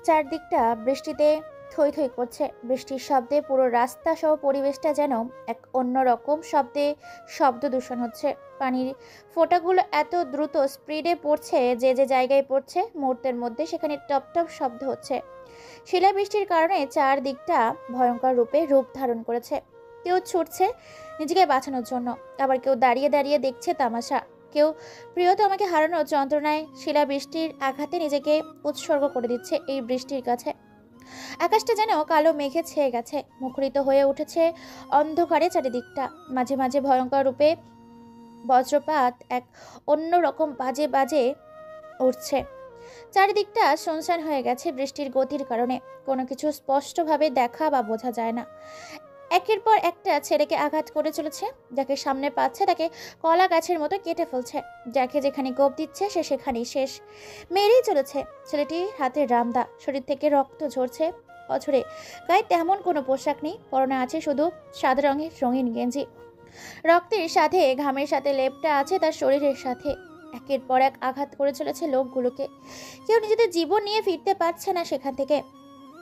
চারদিকটা বৃষ্টিতে থই থই করছে। বৃষ্টির শব্দে পুরো রাস্তা সহ পরিবেশটা যেন এক অন্যরকম শব্দে শব্দ দূষণ হচ্ছে। পানির ফোঁটাগুলো এত দ্রুত স্পিডে পড়ছে যে যে জায়গায় পড়ছে মুহূর্তের মধ্যে সেখানে টপ টপ শব্দ হচ্ছে। শিলাবৃষ্টির কারণে চারদিকটা ভয়ঙ্কর রূপ ধারণ করেছে। কেউ ছুটছে নিজেকে বাঁচানোর জন্য, আবার কেউ দাঁড়িয়ে দাঁড়িয়ে দেখছে তামাশা। কেউ প্রিয়তমাকে হারানোর যন্ত্রণায় শিলাবৃষ্টির আঘাতে নিজেকে উৎসর্গ করে দিচ্ছে এই বৃষ্টির কাছে। আকাশটা যেন কালো মেঘে ছেয়ে গেছে, মুখরিত হয়ে উঠেছে অন্ধকারে চারিদিকটা। মাঝে মাঝে ভয়ঙ্কর রূপে বজ্রপাত এক অন্য রকম বাজে বাজে উঠছে। চারিদিকটা শুনশান হয়ে গেছে বৃষ্টির গতির কারণে। কোনো কিছু স্পষ্টভাবে দেখা বা বোঝা যায় না। একের পর একটা ছেলেকে আঘাত করে চলেছে। যাকে সামনে পাচ্ছে তাকে কলা গাছের মতো কেটে ফেলছে। যাকে যেখানে কোপ দিচ্ছে সে সেখানেই শেষ, মেরেই চলেছে। ছেলেটির হাতে রামদা, শরীর থেকে রক্ত ঝরছে অঝরে। গায়ে তেমন কোনো পোশাক নেই, পরনে আছে শুধু সাদা রঙের রঙিন গেঞ্জি। রক্তের সাথে ঘামের সাথে লেপটা আছে তার শরীরের সাথে। একের পর এক আঘাত করে চলেছে লোকগুলোকে। কেউ নিজেদের জীবন নিয়ে ফিরতে পারছে না সেখান থেকে।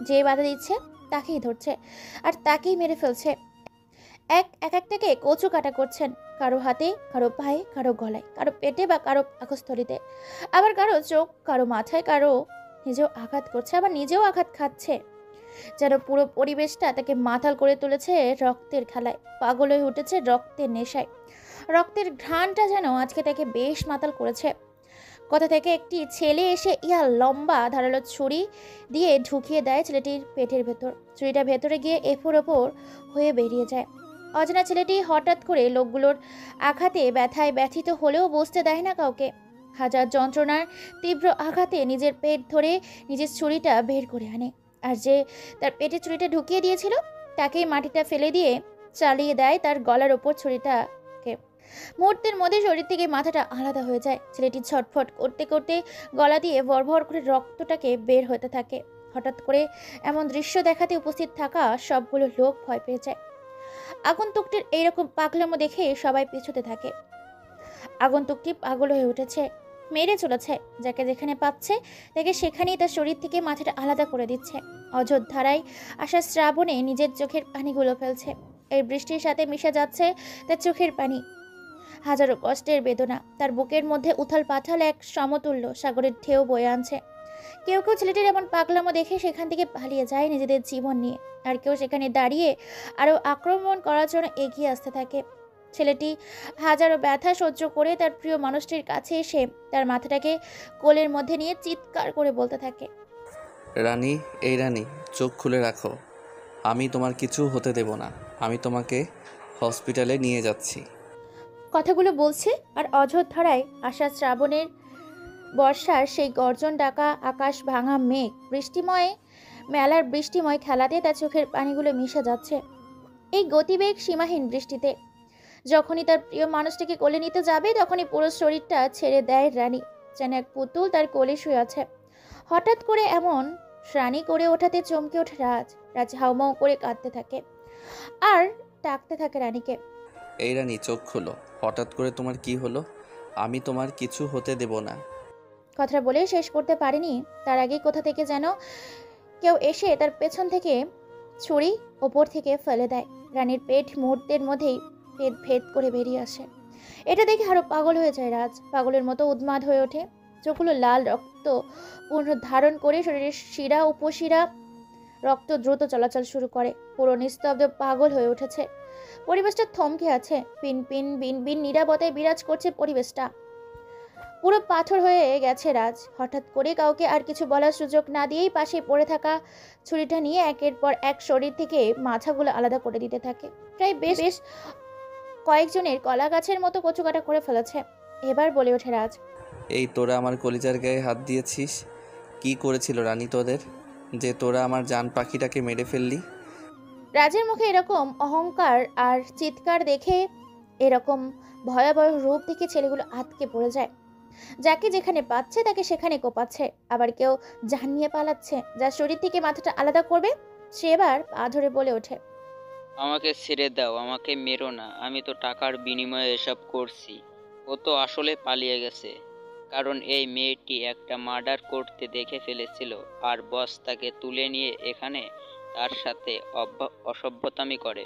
যে বাধা দিচ্ছে তাকেই ধরছে আর তাকেই মেরে ফেলছে। এক একটাকে কচু কাটা করছেন, কারো হাতে, কারো পায়ে, কারো গলায়, কারো পেটে বা কারো পাকস্থলীতে, আবার কারো চোখ, কারো মাথায়, কারো নিজেও আঘাত করছে, আবার নিজেও আঘাত খাচ্ছে। যেন পুরো পরিবেশটা তাকে মাতাল করে তুলেছে রক্তের খেলায়। পাগল হয়ে উঠেছে রক্তের নেশায়। রক্তের ঘ্রাণটা যেন আজকে তাকে বেশ মাতাল করেছে। কোথা থেকে একটি ছেলে এসে ইয়া লম্বা ধারালো ছুরি দিয়ে ঢুকিয়ে দেয় ছেলেটির পেটের ভেতর। ছুরিটা ভেতরে গিয়ে এফোর ওপর হয়ে বেরিয়ে যায়। অজানা ছেলেটি হঠাৎ করে লোকগুলোর আঘাতে ব্যথায় ব্যথিত হলেও বুঝতে দেয় না কাউকে। হাজার যন্ত্রণার তীব্র আঘাতে নিজের পেট ধরে নিজের ছুরিটা বের করে আনে। আর যে তার পেটে ছুরিটা ঢুকিয়ে দিয়েছিল তাকেই মাটিটা ফেলে দিয়ে চালিয়ে দেয় তার গলার ওপর ছুরিটাকে। মুহূর্তের মধ্যে শরীর থেকে মাথাটা আলাদা হয়ে যায়। ছেলেটি ছটফট করতে করতে গলা দিয়ে ভরভর করে রক্তটাকে বের হতে থাকে। হঠাৎ করে এমন দৃশ্য দেখাতে উপস্থিত থাকা সবগুলো লোক ভয় পেয়ে যায়। আগন্তুকটির এইরকম পাগলামো দেখে সবাই পিছুতে থাকে। আগন্তুকটি পাগল হয়ে উঠেছে, মেরে চলেছে। যাকে যেখানে পাচ্ছে তাকে সেখানেই তার শরীর থেকে মাথাটা আলাদা করে দিচ্ছে। অযোধ্যারায় আসা শ্রাবণে নিজের চোখের পানিগুলো ফেলছে। এই বৃষ্টির সাথে মিশে যাচ্ছে তার চোখের পানি। হাজারো কষ্টের বেদনা তার বুকের মধ্যে উথাল পাথাল এক সমতুল্য সাগরের ঢেউ বয়ে আনছে। কেউ কেউ ছেলেটির এমন পাগলামো দেখে সেখান থেকে পালিয়ে যায় নিজেদের জীবন নিয়ে, আর কেউ সেখানে দাঁড়িয়ে আরো আক্রমণ করার জন্য এগিয়ে আসতে থাকে। ছেলেটি হাজারো ব্যথা সহ্য করে তার প্রিয় মানুষটির কাছে এসে তার মাথাটাকে কোলের মধ্যে নিয়ে চিৎকার করে বলতে থাকে, রানী, এই রানী, চোখ খুলে রাখো। আমি তোমার কিছু হতে দেব না। আমি তোমাকে হসপিটালে নিয়ে যাচ্ছি। কথাগুলো বলছে আর অযোধ্যারায় আসা শ্রাবণের বর্ষার সেই গর্জন ডাকা আকাশ ভাঙা মেঘ বৃষ্টিময় মেলার বৃষ্টিময় খেলাতে তার চোখের পানিগুলো মিশে যাচ্ছে এই গতিবেগ সীমাহীন বৃষ্টিতে। যখনই তার প্রিয় মানুষটিকে কোলে নিতে যাবে তখনই পুরো শরীরটা ছেড়ে দেয় রানী, যেন এক পুতুল তার কোলে শুয়ে আছে। হঠাৎ করে এমন রানী করে ওঠাতে চমকে ওঠে রাজ। রাজ হাউমাউ করে কাঁদতে থাকে আর ডাকতে থাকে রানীকে, এই রানী, চোখ খোলো। হঠাৎ করে তোমার কি হলো? আমি তোমার কিছু হতে দেব না। কথাটা বলে শেষ করতে পারেনি তার আগে কোথা থেকে যেন কেউ এসে তার পেছন থেকে ছুরি ওপর থেকে ফেলে দেয়। রানীর পেট মুহূর্তের মধ্যেই পেট ভেদ করে বেরিয়ে আসে। এটা দেখে আরো পাগল হয়ে যায় রাজ, পাগলের মতো উন্মাদ হয়ে ওঠে। চোখগুলো লাল রক্ত পূর্ণ ধারণ করে শরীরের শিরা উপশিরা রক্ত দ্রুত চলাচল শুরু করে। পুরো নিস্তব্ধ পাগল হয়ে উঠেছে। পরিবেশটা থমকে আছে। পিন পিন বিন বিন নীরবতায় বিরাজ করছে পরিবেশটা। পুরো পাথর হয়ে গেছে রাজ। হঠাৎ করে কাউকে আর কিছু বলার সুযোগ না দিয়েই পাশে পড়ে থাকা ছুরিটা নিয়ে একের পর এক শরীর থেকে মাথাগুলো আলাদা করে দিতে থাকে। প্রায় বেশ বেশ কয়েকজনের কলা গাছের মতো কচুকাটা করে ফেলেছে। এবার বলে ওঠে রাজ, এই তোরা আমার কলিজার গায়ে হাত দিয়েছিস? কি করেছিল রানী তোদের, যে তোরা আমার জান পাখিটাকে মেরে ফেললি? রাজের মুখে এরকম অহংকার আর চিৎকার দেখে, এরকম ভয়াবহ রূপ দেখে ছেলেগুলো আটকে পড়ে যায়। যাকে যেখানে পাচ্ছে তাকে সেখানে কোপাচ্ছে, আবার কেউ জান নিয়ে পালাচ্ছে। যার শরীর থেকে মাথাটা আলাদা করবে সে এবার পা ধরে বলে ওঠে, আমাকে ছেড়ে দাও, আমাকে মেরো না। আমি তো টাকার বিনিময়ে এসব করছি। ও তো আসলে পালিয়ে গেছে। কারণ এই মেয়েটি একটা মার্ডার করতে দেখে ফেলেছিল আর বস তাকে তুলে নিয়ে এখানে তার সাথে অসভ্যতামি করে,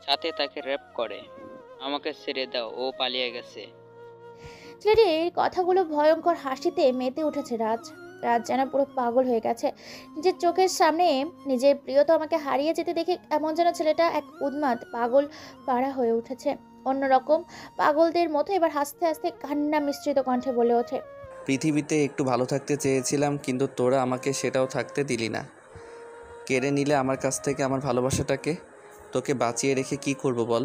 সাথে তাকে রেপ করে। আমাকে ছেড়ে দাও, ও পালিয়ে গেছে। ছেলেটির কথাগুলো ভয়ঙ্কর হাসিতে মেতে উঠেছে রাজ। রাজ যেন পুরো পাগল হয়ে গেছে। নিজের চোখের সামনে নিজের প্রিয়তমাকে হারিয়ে যেতে দেখে এমন যেন ছেলেটা এক উন্মাদ পাগল পাড়া হয়ে উঠেছে। অন্যরকম পাগলদের মতো এবার হাসতে হাসতে কান্না মিশ্রিত কণ্ঠে বলে ওঠে, পৃথিবীতে একটু ভালো থাকতে চেয়েছিলাম, কিন্তু তোরা আমাকে সেটাও থাকতে দিলি না। কেড়ে নিলে আমার কাছ থেকে আমার ভালোবাসাটাকে। তোকে বাঁচিয়ে রেখে কি করব বল?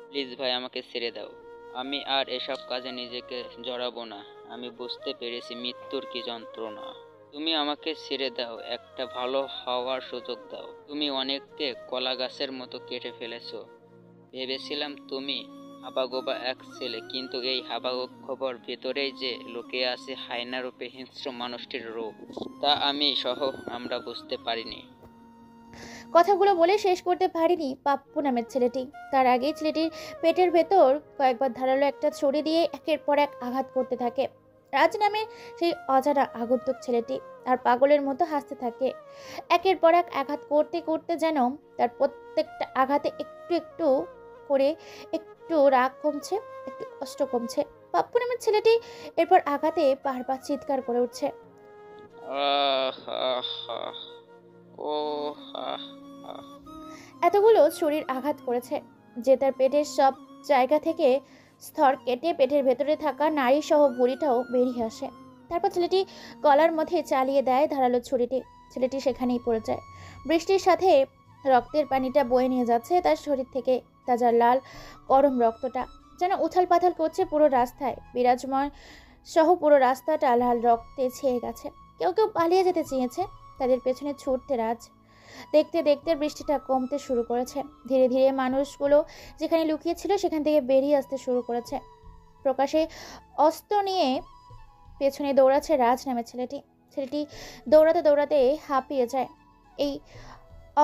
প্লিজ ভাই, আমাকে ছেড়ে দাও। আমি আর এসব কাজে নিজেকে জড়াবো না। আমি বুঝতে পেরেছি মৃত্যুর কি যন্ত্রণা। তুমি আমাকে ছেড়ে দাও, একটা ভালো হওয়ার সুযোগ দাও। তুমি অনেককে কলা গাছের মতো কেটে ফেলেছো। ভেবেছিলাম তুমি হাবাগোবা এক ছেলে, কিন্তু এই হাবাগোবার ভেতরেই যে লুকিয়ে আছে হায়না রূপে হিংস্র মানুষটির রূপ, তা আমি সহ আমরা বুঝতে পারিনি। কথাগুলো বলে শেষ করতে পারিনি পাপ্পু নামের ছেলেটি। তার আগেই ছেলেটির পেটের ভেতর কয়েকবার ধারালো একটা ছড়ি দিয়ে একের পর এক আঘাত করতে থাকে। রাজ নামে সেই অজানা আগন্তুক ছেলেটি আর পাগলের মতো হাসতে থাকে। একের পর এক আঘাত করতে করতে যেন তার প্রত্যেকটা আঘাতে একটু একটু করে একটু রাগ কমছে, একটু কষ্ট কমছে। পাপ্পু নামের ছেলেটি এরপর আঘাতে বারবার চিৎকার করে উঠছে। আহ আহ আহ, ও আহ আহ। এতগুলো ছুরির আঘাত করেছে যে তার পেটের সব জায়গা থেকে স্তর কেটে পেটের ভেতরে থাকা নাড়ি সহ ভুঁড়িটাও বেরিয়ে আসে। তারপর ছেলেটি গলার মধ্যে চালিয়ে দেয় ধারালো ছুরিটি। ছেলেটি সেখানেই পড়ে যায়। বৃষ্টির সাথে রক্তের পানিটা বয়ে নিয়ে যাচ্ছে তার শরীর থেকে। তাজা লাল গরম রক্তটা যেন উথাল পাথাল করছে পুরো রাস্তায়। বিরাজময় সহ পুরো রাস্তাটা লাল রক্তে ছেয়ে গেছে। কেউ কেউ পালিয়ে যেতে চেয়েছে, তাদের পেছনে ছুটতে রাজ। দেখতে দেখতে বৃষ্টিটা কমতে শুরু করেছে। ধীরে ধীরে মানুষগুলো যেখানে লুকিয়েছিল সেখান থেকে বেরিয়ে আসতে শুরু করেছে। প্রকাশে অস্ত্র নিয়ে পেছনে দৌড়াচ্ছে রাজ নামের ছেলেটি। ছেলেটি দৌড়াতে দৌড়াতে হাঁপিয়ে যায়। এই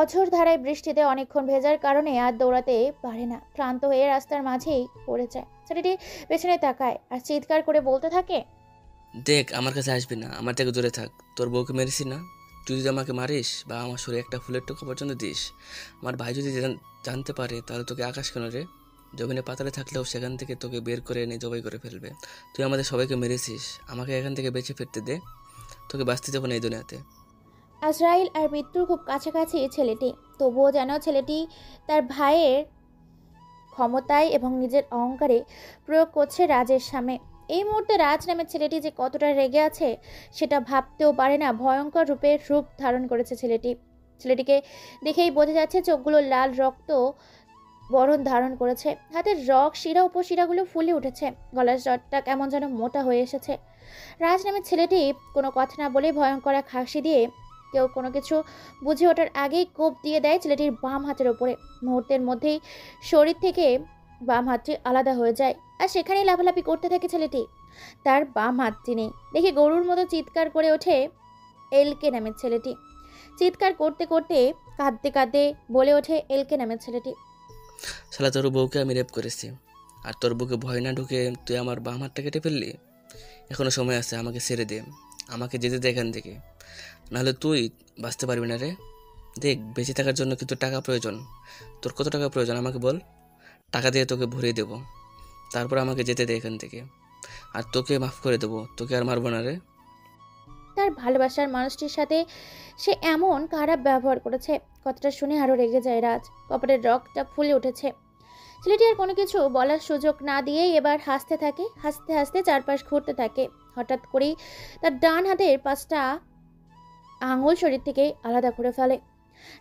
অঝোর ধারায় বৃষ্টিতে অনেকক্ষণ ভেজার কারণে আর দৌড়াতে পারে না। ক্লান্ত হয়ে রাস্তার মাঝেই পড়ে যায়। ছেলেটি পেছনে তাকায় আর চিৎকার করে বলতে থাকে, দেখ, আমার কাছে আসবি না, আমার থেকে দূরে থাক। তোর বউকে মেরেছি না? তুই যদি আমাকে মারিস বা আমার শরীরে একটা ফুলের টোকা পর্যন্ত দিস, আমার ভাই যদি জানতে পারে তাহলে তোকে আকাশ কেন রে? জমিনে পাতালে থাকলেও সেখান থেকে তোকে বের করে এনে জবাই করে ফেলবে। তুই আমাদের সবাইকে মেরেছিস, আমাকে এখান থেকে বেঁচে ফিরতে দে, তোকে বাঁচতে দেবো না এই দুনিয়াতে। আজরাইল আর মৃত্যুর খুব কাছাকাছি ছেলেটি, তবুও যেন ছেলেটি তার ভাইয়ের ক্ষমতায় এবং নিজের অহংকারে প্রয়োগ করছে রাজের সামনে। এই মুহূর্তে রাজ নামের ছেলেটি যে কতটা রেগে আছে সেটা ভাবতেও পারে না। ভয়ঙ্কর রূপ ধারণ করেছে ছেলেটি। ছেলেটিকে দেখেই বোঝা যাচ্ছে চোখগুলো লাল রক্ত বরণ ধারণ করেছে। হাতের রক শিরা উপশিরাগুলো ফুলে উঠেছে। গলার স্বরটা কেমন যেন মোটা হয়ে এসেছে। রাজ নামের ছেলেটি কোনো কথা না বলে ভয়ঙ্কর এক হাসি দিয়ে কেউ কোনো কিছু বুঝে ওঠার আগেই কোপ দিয়ে দেয় ছেলেটির বাম হাতের ওপরে। মুহূর্তের মধ্যেই শরীর থেকে বাম হাতটি আলাদা হয়ে যায় আর সেখানেই লাফালাফি করতে থাকে ছেলেটি। তার বাম হাতটি নেই দেখে গরুর মতো চিৎকার করে ওঠে এলকে নামের ছেলেটি। চিৎকার করতে করতে কাঁদতে কাঁদতে বলে ওঠে এলকে নামের ছেলেটি, শালা, তোর বউকে আমি রেপ করেছি আর তোর বউকে ভয় না ঢুকে তুই আমার বাম হাতটা কেটে ফেললি। এখনো সময় আছে, আমাকে ছেড়ে দে, আমাকে যেতে দে এখান থেকে, নাহলে তুই বাঁচতে পারবি না রে। দেখ, বেঁচে থাকার জন্য কিন্তু টাকা প্রয়োজন। তোর কত টাকা প্রয়োজন আমাকে বল, টাকা দিয়ে তোকে ভরিয়ে দেবো, তারপর আমাকে যেতে দে এখান থেকে, আর তোকে মাফ করে দেবো, তোকে আর মারবো না রে। তার ভালোবাসার মানুষটির সাথে সে এমন খারাপ ব্যবহার করেছে। কথাটা শুনে আরো রেগে যায় রাজ। কপালের রগটা ফুলে উঠেছে। ছেলেটি আর কোনো কিছু বলার সুযোগ না দিয়েই এবার হাসতে থাকে। হাসতে হাসতে চারপাশ ঘুরতে থাকে। হঠাৎ করেই তার ডান হাতের 5টা আঙুল শরীর থেকে আলাদা করে ফেলে।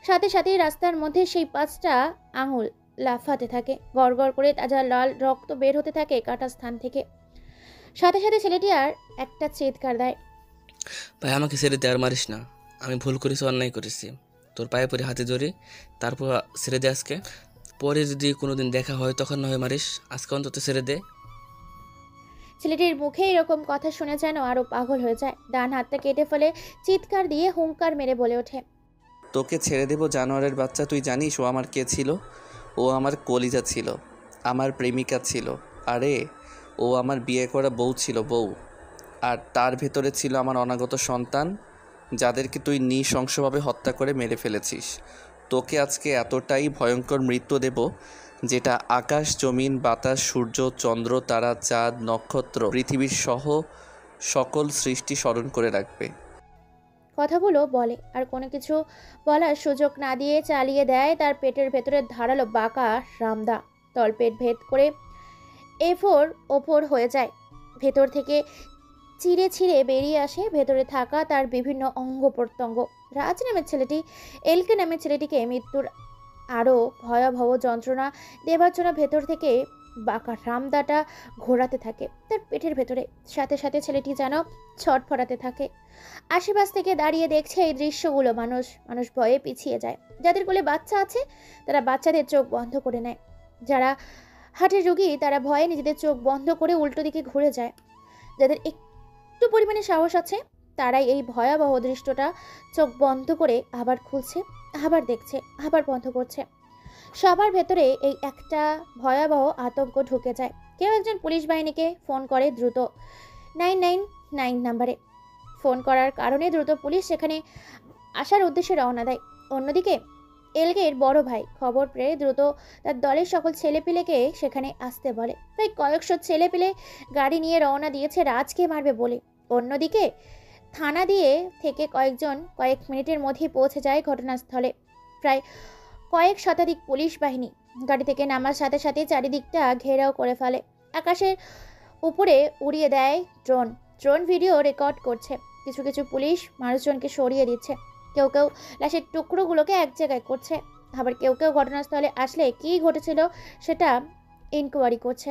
সাথে সাথেই রাস্তার মধ্যে সেই 5টা আঙুল লাফাতে থাকে। গড় গড় করে তাজা লাল রক্ত বের হতে থাকে কাটা স্থান থেকে। সাথে সাথে ছেলেটি আর একটা চিৎকার দেয়, ভাই, আমাকে ছেড়ে দে, আর মারিস না, আমি ভুল করেছি, অন্যায় করেছি, তোর পায়ে পরে হাতে ধরে, তারপর ছেড়ে দে আজকে। পরে যদি কোনোদিন দেখা হয় তখন না হয় মারিস, আজকে অন্তত ছেড়ে দে। ছেলেটির মুখে এরকম কথা শুনে যেন আরো পাগল হয়ে যায়। ডান হাতটা কেটে ফেলে চিৎকার দিয়ে হুঙ্কার মেরে বলে ওঠে, তোকে ছেড়ে দেবো জানোয়ারের বাচ্চা। তুই জানিস ও আমার কে ছিল? ও আমার কলিজা ছিল, আমার প্রেমিকা ছিল। আরে, ও আমার বিয়ে করা বউ ছিল, বউ। আর তার ভেতরে ছিল আমার অনাগত সন্তান, যাদেরকে তুই নৃশংসভাবে হত্যা করে মেরে ফেলেছিস। তোকে আজকে এতটাই ভয়ঙ্কর মৃত্যু দেব, যেটা আকাশ, জমিন, বাতাস, সূর্য, চন্দ্র, তারা, চাঁদ, নক্ষত্র, পৃথিবীর সহ সকল সৃষ্টি স্মরণ করে রাখবে। কথাগুলো বলে আর কোনো কিছু বলার সুযোগ না দিয়ে চালিয়ে দেয় তার পেটের ভেতরে ধারালো বাঁকা রামদা। তলপেট ভেদ করে এফোর ওপর হয়ে যায়, ভেতর থেকে চিড়ে ছিঁড়ে বেরিয়ে আসে ভেতরে থাকা তার বিভিন্ন অঙ্গ প্রত্যঙ্গ। রাজ নামের ছেলেটি এলকে নামের ছেলেটিকে মৃত্যুর আরও ভয়াবহ যন্ত্রণা দেবার জন্য ভেতর থেকে বাঁকা রামদাটা ঘোরাতে থাকে তার পেটের ভেতরে। সাথে সাথে ছেলেটি যেন ছটফটাতে থাকে। আশেপাশ থেকে দাঁড়িয়ে দেখছে এই দৃশ্যগুলো মানুষ। মানুষ ভয়ে পিছিয়ে যায়। যাদের কোলে বাচ্চা আছে তারা বাচ্চাদের চোখ বন্ধ করে নেয়। যারা হার্টের রোগী তারা ভয়ে নিজেদের চোখ বন্ধ করে উল্টো দিকে ঘুরে যায়। যাদের একটু পরিমাণে সাহস আছে তারাই এই ভয়াবহ দৃশ্যটা চোখ বন্ধ করে আবার খুলছে, আবার দেখছে, আবার বন্ধ করছে। সবার ভেতরে এই একটা ভয়াবহ আতঙ্ক ঢুকে যায়। কেউ একজন পুলিশ বাহিনীকে ফোন করে দ্রুত 999 নাম্বারে। ফোন করার কারণে দ্রুত পুলিশ সেখানে আসার উদ্দেশ্যে রওনা দেয়। অন্যদিকে এলগের বড় ভাই খবর পেয়ে দ্রুত তার দলের সকল ছেলেপিলেকে সেখানে আসতে বলে। প্রায় কয়েকশো ছেলেপিলে গাড়ি নিয়ে রওনা দিয়েছে রাজকে মারবে বলে। অন্যদিকে থানা দিয়ে থেকে কয়েকজন কয়েক মিনিটের মধ্যেই পৌঁছে যায় ঘটনাস্থলে। প্রায় কয়েক শতাধিক পুলিশ বাহিনী গাড়ি থেকে নামার সাথে সাথে চারিদিকটা ঘেরাও করে ফেলে। আকাশের উপরে উড়িয়ে দেয় ড্রোন। ড্রোন ভিডিও রেকর্ড করছে। কিছু কিছু পুলিশ মানুষজনকে সরিয়ে দিচ্ছে। কেউ কেউ লাশের টুকরোগুলোকে এক জায়গায় করছে। আবার কেউ কেউ ঘটনাস্থলে আসলে কী ঘটেছিল সেটা ইনকোয়ারি করছে।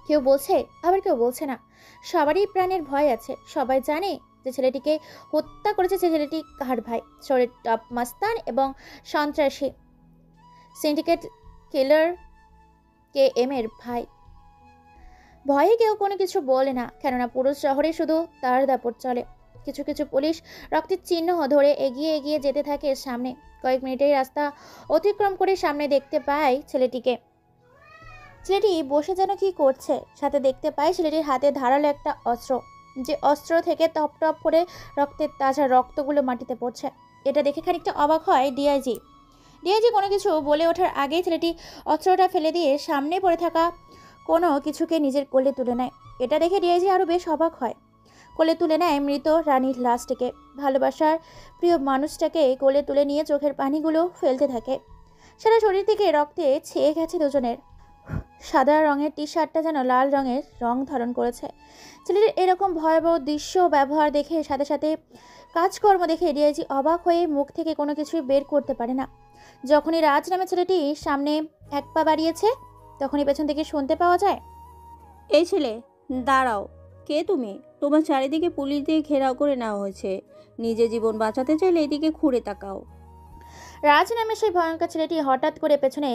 কেউ বলছে আবার কেউ বলছে না। সবারই প্রাণের ভয় আছে। সবাই জানে যে ছেলেটিকে হত্যা করেছে সে ছেলেটি কার ভাই। শহরের টপ মাস্তান এবং সন্ত্রাসী সিন্ডিকেট কিলার KM এর ভাই। ভয়ে কেউ কোনো কিছু বলে না, কেননা পুরো শহরে শুধু তার দাপট চলে। কিছু কিছু পুলিশ রক্তের চিহ্ন ধরে এগিয়ে এগিয়ে যেতে থাকে সামনে। কয়েক মিনিটের রাস্তা অতিক্রম করে সামনে দেখতে পায় ছেলেটিকে। ছেলেটি বসে যেন কি করছে। সাথে দেখতে পায় ছেলেটির হাতে ধারালো একটা অস্ত্র, যে অস্ত্র থেকে টপ টপ করে রক্তের তাজা রক্তগুলো মাটিতে পড়ছে। এটা দেখে খানিকটা অবাক হয় ডিআইজি। কোনো কিছু বলে ওঠার আগেই ছেলেটি অস্ত্রটা ফেলে দিয়ে সামনে পড়ে থাকা কোনো কিছুকে নিজের কোলে তুলে নেয়। এটা দেখে ডিআইজি আরও বেশ অবাক হয়। কোলে তুলে নেয় মৃত রানীর লাশটিকে। ভালোবাসার প্রিয় মানুষটাকে কোলে তুলে নিয়ে চোখের পানিগুলো ফেলতে থাকে। সারা শরীর থেকে রক্তে ছেয়ে গেছে দুজনের। সাদা রঙের টি শার্টটা যেন লাল রঙের রং ধারণ করেছে। ছেলেটির এরকম ভয়াবহ দৃশ্য ব্যবহার দেখে সাথে সাথে কাজকর্ম দেখে ডিআইজি অবাক হয়ে মুখ থেকে কোনো কিছুই বের করতে পারে না। যখনই রাজ নামে ছেলেটি সামনে এক পা বাড়িয়েছে তখনই পেছন থেকে শুনতে পাওয়া যায়, এই ছেলে দাঁড়াও, কে তুমি? তোমার চারিদিকে পুলিশ দিয়ে ঘেরাও করে নেওয়া হয়েছে। নিজে জীবন বাঁচাতে চাইলে এদিকে ঘুরে তাকাও। রাজ নামে সেই ভয়ঙ্কর ছেলেটি হঠাৎ করে পেছনে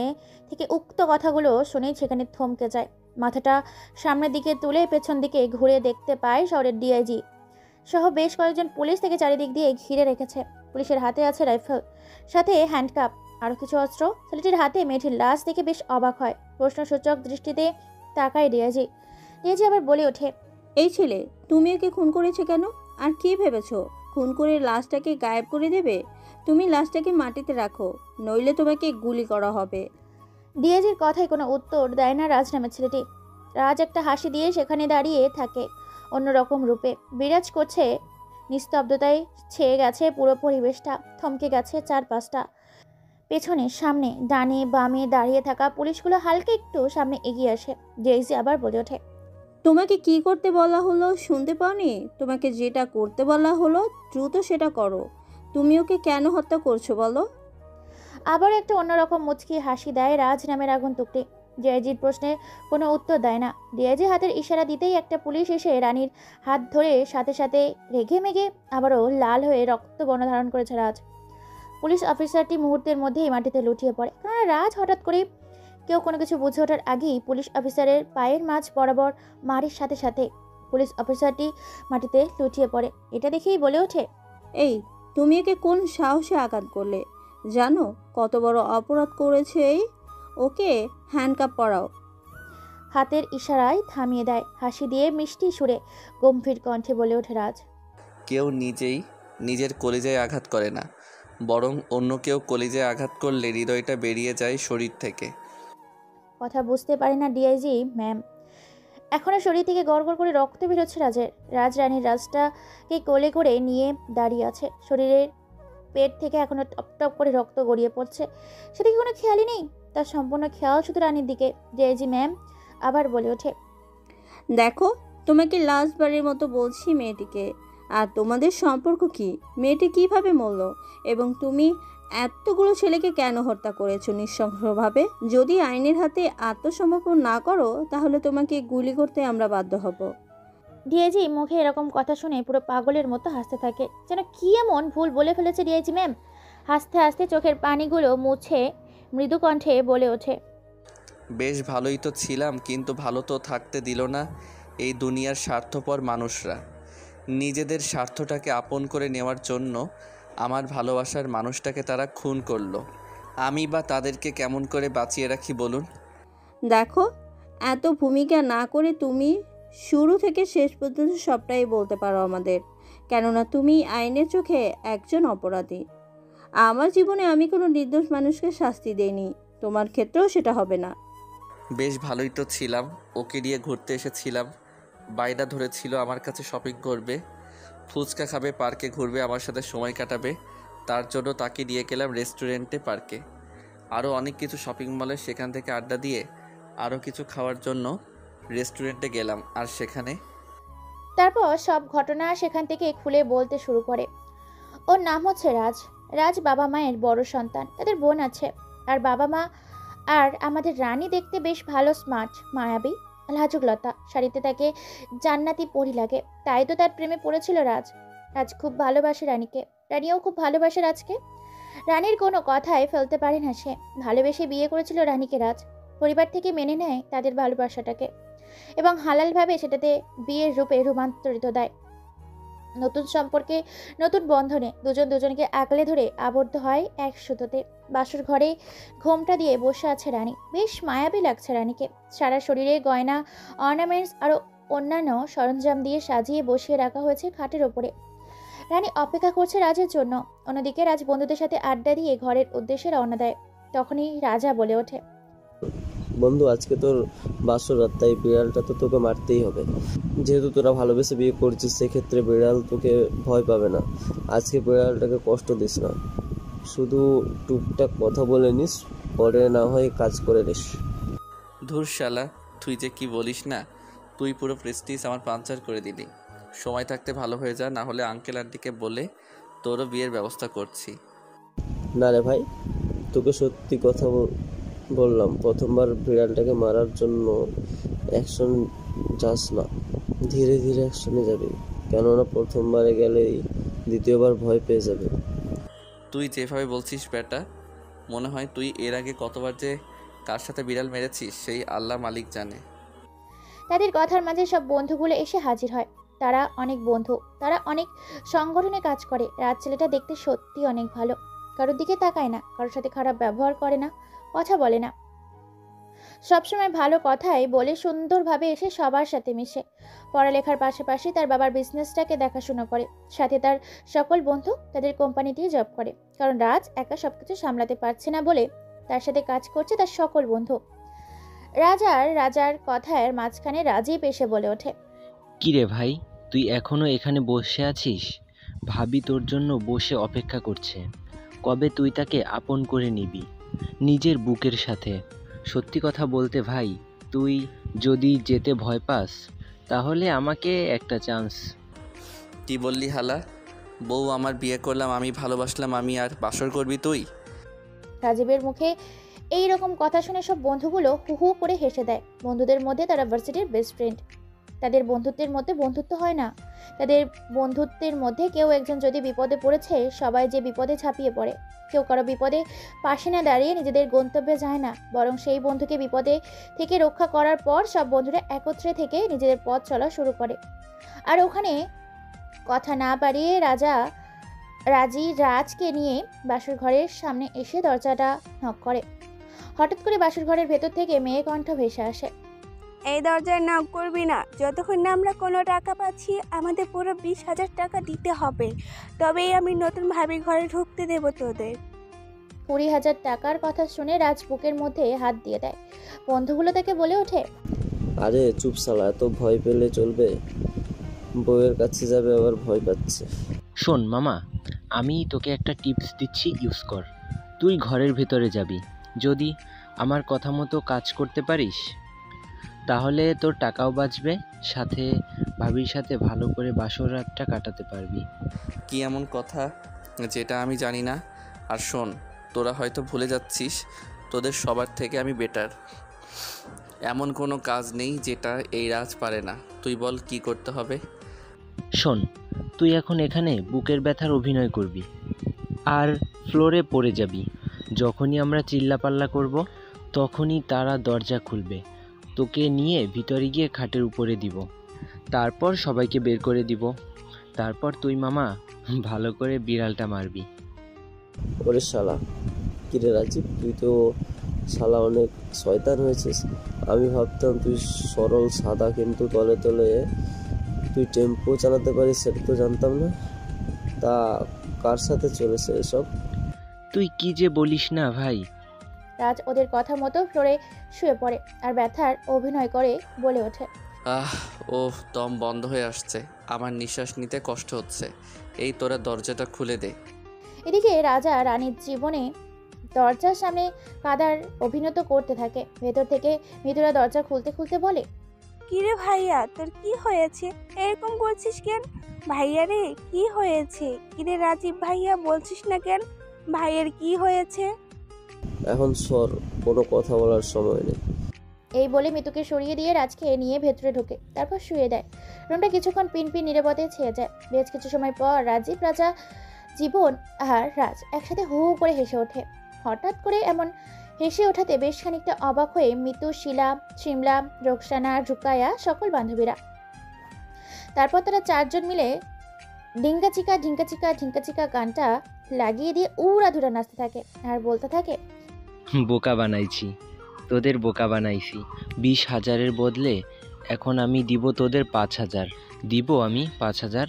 থেকে উক্ত কথাগুলো শুনেই সেখানে থমকে যায়। মাথাটা সামনের দিকে তুলে পেছন দিকে ঘুরে দেখতে পায় শহরের ডিআইজি সহ বেশ কয়েকজন পুলিশ থেকে চারিদিক দিয়ে ঘিরে রেখেছে। পুলিশের হাতে আছে রাইফেল, সাথে হ্যান্ডকাপ, আরও কিছু অস্ত্র। ছেলেটির হাতে মেয়েটির লাশ দেখে বেশ অবাক হয়। প্রশ্নসূচক দৃষ্টিতে তাকায় ডিআইজি আবার বলে ওঠে, এই ছেলে তুমি ওকে খুন করেছে কেন? আর কি ভেবেছ খুন করে লাশটাকে গায়েব করে দেবে? তুমি লাশটাকে মাটিতে রাখো, নইলে তোমাকে গুলি করা হবে। ডিআইজির কথায় কোনো উত্তর দেয় না রাজ নামের ছেলেটি। রাজ একটা হাসি দিয়ে সেখানে দাঁড়িয়ে থাকে। অন্যরকম রূপে বিরাজ করছে। নিস্তব্ধতায় ছেয়ে গেছে পুরো পরিবেশটা। থমকে গেছে চারপাশটা। পেছনে সামনে ডানে বামে দাঁড়িয়ে থাকা পুলিশগুলো হালকা একটু সামনে এগিয়ে আসে। ডিআইজি আবার বলে ওঠে, তোমাকে কি করতে বলা হলো শুনতে পাওনি? তোমাকে যেটা করতে বলা হলো দ্রুত সেটা করো। তুমি ওকে কেন হত্যা করছো বলো? আবার একটা অন্যরকম মুচকি হাসি দেয় রাজ নামের আগন্তুকটি। ডিআইজির প্রশ্নে কোনো উত্তর দেয় না। ডিআইজি হাতের ইশারা দিতেই একটা পুলিশ এসে রানীর হাত ধরে সাথে সাথে রেগে মেগে আবারও লাল হয়ে রক্ত বর্ণ ধারণ করেছে রাজ। পুলিশ অফিসারটি মুহূর্তের মধ্যেই মাটিতে লুটিয়ে পড়ে। কারণ রাজ হঠাৎ করে কেউ কোনো কিছু বুঝে ওঠার আগেই পুলিশ অফিসারের পায়ের মাঝ বরাবর মারির সাথে সাথে পুলিশ অফিসারটি মাটিতে লুটিয়ে পড়ে। এটা দেখেই বলে ওঠে, এই তুমি একে কোন সাহসে আঘাত করলে? জানো কত বড় অপরাধ করেছে এই? ওকে হ্যান্ডকাপ পরাও। হাতের ইশারায় থামিয়ে দেয়। হাসি দিয়ে মিষ্টি সুরে গম্ভীর কণ্ঠে বলে ওঠে রাজ। কেউ নিজের কলিজায় আঘাত করে না, বরং অন্য কেউ কলিজায় আঘাত করলে হৃদয়টা বেরিয়ে যায় শরীর থেকে। কথা বুঝতে পারে না ডিআইজি ম্যাম। এখনও শরীর থেকে গড়গড় করে রক্ত বেরোচ্ছে রাজের। রাজরানীর রাজটাকে কোলে করে নিয়ে দাঁড়িয়ে আছে। শরীরের পেট থেকে এখনও টপ টপ করে রক্ত গড়িয়ে পড়ছে। সেদিকে কোনো খেয়ালই নেই। তার সম্পূর্ণ খেয়াল শুধু রানীর দিকে। ডিআইজি ম্যাম আবার বলে ওঠে, দেখো, তোমাকে লাস্টবারের মতো বলছি মেয়েটিকে। আর তোমাদের সম্পর্ক কি? মেয়েটি কিভাবে মরল? এবং তুমি এতগুলো ছেলেকে কেন হত্যা করেছো নৃশংসভাবে? যদি আইনের হাতে আত্মসমর্পণ না করো তাহলে তোমাকে গুলি করতে আমরা বাধ্য হব। ডিআইজি মুখে এরকম কথা শুনে পুরো পাগলের মতো হাসতে থাকে। যেন কি এমন ভুল বলে ফেলেছে ডিআইজি ম্যাম। হাসতে হাসতে চোখের পানিগুলো মুছে মৃদু কণ্ঠে বলে ওঠে, বেশ ভালোই তো ছিলাম, কিন্তু ভালো তো থাকতে দিল না এই দুনিয়ার স্বার্থপর মানুষরা। নিজেদের স্বার্থটাকে আপন করে নেওয়ার জন্য আমার ভালোবাসার মানুষটাকে তারা খুন করলো। আমি বা তাদেরকে কেমন করে বাঁচিয়ে রাখি বলুন? দেখো, এত ভূমিকা না করে তুমি শুরু থেকে শেষ পর্যন্ত সবটাই বলতে পারো আমাদের, কেননা তুমি আইনের চোখে একজন অপরাধী। আমার জীবনে আমি কোনো নির্দোষ মানুষকে শাস্তি দেইনি, তোমার ক্ষেত্রেও সেটা হবে না। বেশ ভালোই তো ছিলাম, ওকে নিয়ে ঘুরতে এসেছিলাম। বাইরা ধরেছিল আমার কাছে শপিং করবে, ফুচকা খাবে, পার্কে ঘুরবে, আমার সাথে সময় কাটাবে। তার জন্য তাকে নিয়ে গেলাম রেস্টুরেন্টে, পার্কে, আরও অনেক কিছু শপিং মলে। সেখান থেকে আড্ডা দিয়ে আরও কিছু খাওয়ার জন্য রেস্টুরেন্টে গেলাম। আর সেখানে তারপর সব ঘটনা সেখান থেকে খুলে বলতে শুরু করে। ওর নাম হচ্ছে রাজ। রাজ বাবা মায়ের বড় সন্তান। তাদের বোন আছে। আর বাবা মা আর আমাদের রানী দেখতে বেশ ভালো, স্মার্ট, মায়াবী, লাজুক লতা। শাড়িতে তাকে জান্নাতি পরি লাগে। তাই তো তার প্রেমে পড়েছিল রাজ। রাজ খুব ভালোবাসে রানীকে, রানীও খুব ভালোবাসে রাজকে। রানীর কোনো কথায় ফেলতে পারে না সে। ভালোবেসে বিয়ে করেছিল রানীকে রাজ। পরিবার থেকে মেনে নেয় তাদের ভালোবাসাটাকে এবং হালালভাবে সেটাতে বিয়ের রূপে রূপান্তরিত দেয়। নতুন সম্পর্কে, নতুন বন্ধনে দুজন দুজনকে আগলে ধরে আবদ্ধ হয় এক সুতোতে। বাসর ঘরে ঘোমটা দিয়ে বসে আছে রানী। বেশ মায়াবী লাগছে রানীকে। সারা শরীরে গয়না, অর্নামেন্টস আরও অন্যান্য সরঞ্জাম দিয়ে সাজিয়ে বসিয়ে রাখা হয়েছে খাটের ওপরে। রানী অপেক্ষা করছে রাজের জন্য। অন্যদিকে রাজ বন্ধুদের সাথে আড্ডা দিয়ে ঘরের উদ্দেশ্যে রওনা দেয়। তখনই রাজা বলে ওঠে, বন্ধু, আজকে তোর বাসর রাত, তাই বিড়ালটা তো তোকে মারতেই হবে। যেহেতু তোরা ভালোবেসে বিয়ে করছিস, সেক্ষেত্রে বিড়াল তোকে ভয় পাবে না। আজকে বিড়ালটাকে কষ্ট দিস না, শুধু টুকটাক কথা বলে নিস, পরে না হয় কাজ করে নিস। ধুর শালা, তুই যে কি বলিস না, তুই পুরো প্রেস্টিজ আমার পাঞ্চার করে দিলি। সময় থাকতে ভালো হয়ে যা, না হলে আঙ্কেল আন্টিকে বলে তোরও বিয়ের ব্যবস্থা করছি। না রে ভাই, তোকে সত্যি কথা বললাম, প্রথমবার বিড়ালটাকে মারার জন্য অ্যাকশন যাস না, ধীরে ধীরে অ্যাকশনে যাবি, কেননা প্রথমবারে গেলেই দ্বিতীয়বার ভয় পেয়ে যাবে। তুই যেভাবে বলছিস বেটা, মনে হয় তুই এর আগে কতবার যে কার সাথে বিড়াল মেরেছিস সেই আল্লাহ মালিক জানে। তাদের কথার মাঝে সব বন্ধুগুলো এসে হাজির হয়। তারা অনেক বন্ধু, তারা অনেক সংগঠনে কাজ করে। রাজ ছেলেটা দেখতে সত্যি অনেক ভালো। কারোর দিকে তাকায় না, কারোর সাথে খারাপ ব্যবহার করে না, কথা বলে না। সবসময় ভালো কথাই বলে সুন্দরভাবে এসে সবার সাথে মিশে। পড়ালেখার পাশাপাশি তার বাবার বিজনেসটাকে দেখাশোনা করে। সাথে তার সকল বন্ধু তাদের কোম্পানিতেই জব করে, কারণ রাজ একা সবকিছু সামলাতে পারছে না বলে তার সাথে কাজ করছে তার সকল বন্ধু। রাজার কথার মাঝখানে রাজীব এসে বলে ওঠে, কি রে ভাই, তুই এখনো এখানে বসে আছিস? ভাবি তোর জন্য বসে অপেক্ষা করছে। কবে তুই তাকে আপন করে নিবি নিজের বুকের সাথে? সত্যি কথা বলতে ভাই, তুই যদি যেতে ভয় পাস তাহলে আমাকে একটা চান্স। কি বললি হালা? বউ আমার, বিয়ে করলাম আমি, ভালোবাসলাম আমি, আর বাসর করবি তুই? রাজীবের মুখে এই রকম কথা শুনে সব বন্ধুগুলো হু হু করে হেসে দেয়। বন্ধুদের মধ্যে তারা ভার্সিটির বেস্ট ফ্রেন্ড। তাদের বন্ধুত্বের মধ্যে বন্ধুত্ব হয় না। তাদের বন্ধুত্বের মধ্যে কেউ একজন যদি বিপদে পড়েছে, সবাই যে বিপদে ঝাঁপিয়ে পড়ে। কেউ কারো বিপদে পাশে না দাঁড়িয়ে নিজেদের গন্তব্যে যায় না, বরং সেই বন্ধুকে বিপদে থেকে রক্ষা করার পর সব বন্ধুরা একত্রে থেকে নিজেদের পথ চলা শুরু করে। আর ওখানে কথা না বাড়িয়ে রাজকে নিয়ে বাসুর ঘরের সামনে এসে দরজাটা নক করে। হঠাৎ করে বাসুর ঘরের ভেতর থেকে মেয়ে কণ্ঠ ভেসে আসে, এই দরজায় নক করবি না যতক্ষণ না আমরা কোনো টাকা পাচ্ছি। আমাদের পুরো 20,000 টাকা দিতে হবে, তবেই আমি নতুন ভাবি ঘরে ঢুকতে দেব তোদের। 20,000 টাকার কথা শুনে রাজ বুকের মধ্যে হাত দিয়ে দেয়। বন্ধুগুলো তাকে বলে ওঠে, আরে চুপ শালা, এত ভয় পেলে চলবে? বউয়ের কাছে যাবে আবার ভয় পাচ্ছে। শোন মামা, আমি তোকে একটা টিপস দিচ্ছি, ইউজ কর। তুই ঘরের ভেতরে যাবি, যদি আমার কথা মতো কাজ করতে পারিস তাহলে তোর টাকাও বাঁচবে, সাথে ভাবির সাথে ভালো করে বাসর রাতটা কাটাতে পারবি। কি এমন কথা যেটা আমি জানি না? আর শোন, তোরা হয়তো ভুলে যাচ্ছিস, তোদের সবার থেকে আমি বেটার। এমন কোনো কাজ নেই যেটা এই রাজ পারে না। তুই বল কি করতে হবে? শোন, তুই এখন এখানে বুকের ব্যথার অভিনয় করবি আর ফ্লোরে পড়ে যাবি। যখনই আমরা চিল্লাপাল্লা করব তখনই তারা দরজা খুলবে, তোকে নিয়ে ভিতরে গিয়ে খাটের উপরে দিব, তারপর সবাইকে বের করে দিব। তারপর তুই মামা ভালো করে বিড়ালটা মারবি। ওরে শালা, কিরে রাজীব, তুই তো শালা অনেক শয়তান হয়েছিস। আমি ভাবতাম তুই সরল সাদা, কিন্তু তলে তলে তুই টেম্পো চালাতে পারিস, সেটা তো জানতাম না। তা কার সাথে চলেছে এসব? তুই কি যে বলিস না ভাই। রাজ ওদের কথা মতো ফ্লোরে শুয়ে পড়ে আর ব্যথার অভিনয় করে বলে ওঠে, দম বন্ধ হয়ে আসছে, আমার নিঃশ্বাস নিতে কষ্ট হচ্ছে। এই তোরা দরজাটা খুলে দে। এদিকে রাজা রানীর জীবনে দরজার সামনে কাদার অভিনয় করতে থাকে। ভেতর থেকে মৃদুরা দরজা খুলতে খুলতে বলে, কিরে ভাইয়া, তোর কি হয়েছে? এরকম করছিস কেন? ভাইয়া রে, কি হয়েছে? কিরে রাজীব ভাইয়া, বলছিস না কেন? ভাইয়ের কি হয়েছে? এখন সর, কোনো কথা বলার সময় নেই। এই বলে মিতুকে সরিয়ে দিয়ে রাজকে নিয়ে ভেতরে ঢোকে, তারপর শুয়ে দেয়। রুমটা কিছুক্ষণ পিনপিন নীরবতায় ছেয়ে যায়। বেশ কিছু সময় পর রাজীব, রাজা, জীবন আর রাজ একসাথে হু হু করে হেসে ওঠে। হঠাৎ করে এমন হেসে ওঠাতে বেশ খানিকটা অবাক হয়ে মিতু, শিলা, শিমলা, রোকসানা, রুকায়া সকল বান্ধবীরা। তারপর তারা চারজন মিলে ঢিঙ্কাচিকা ঢিঙ্কাচিকা ঢিঙ্কাচিকা গানটা লাগিয়ে দিয়ে উড়াধুরা নাচতে থাকে আর বলতে থাকে, বোকা বানাইছি, তোদের বোকা বানাইছি। 20,000-এর বদলে এখন আমি দিব তোদের 5,000। দিব আমি 5,000।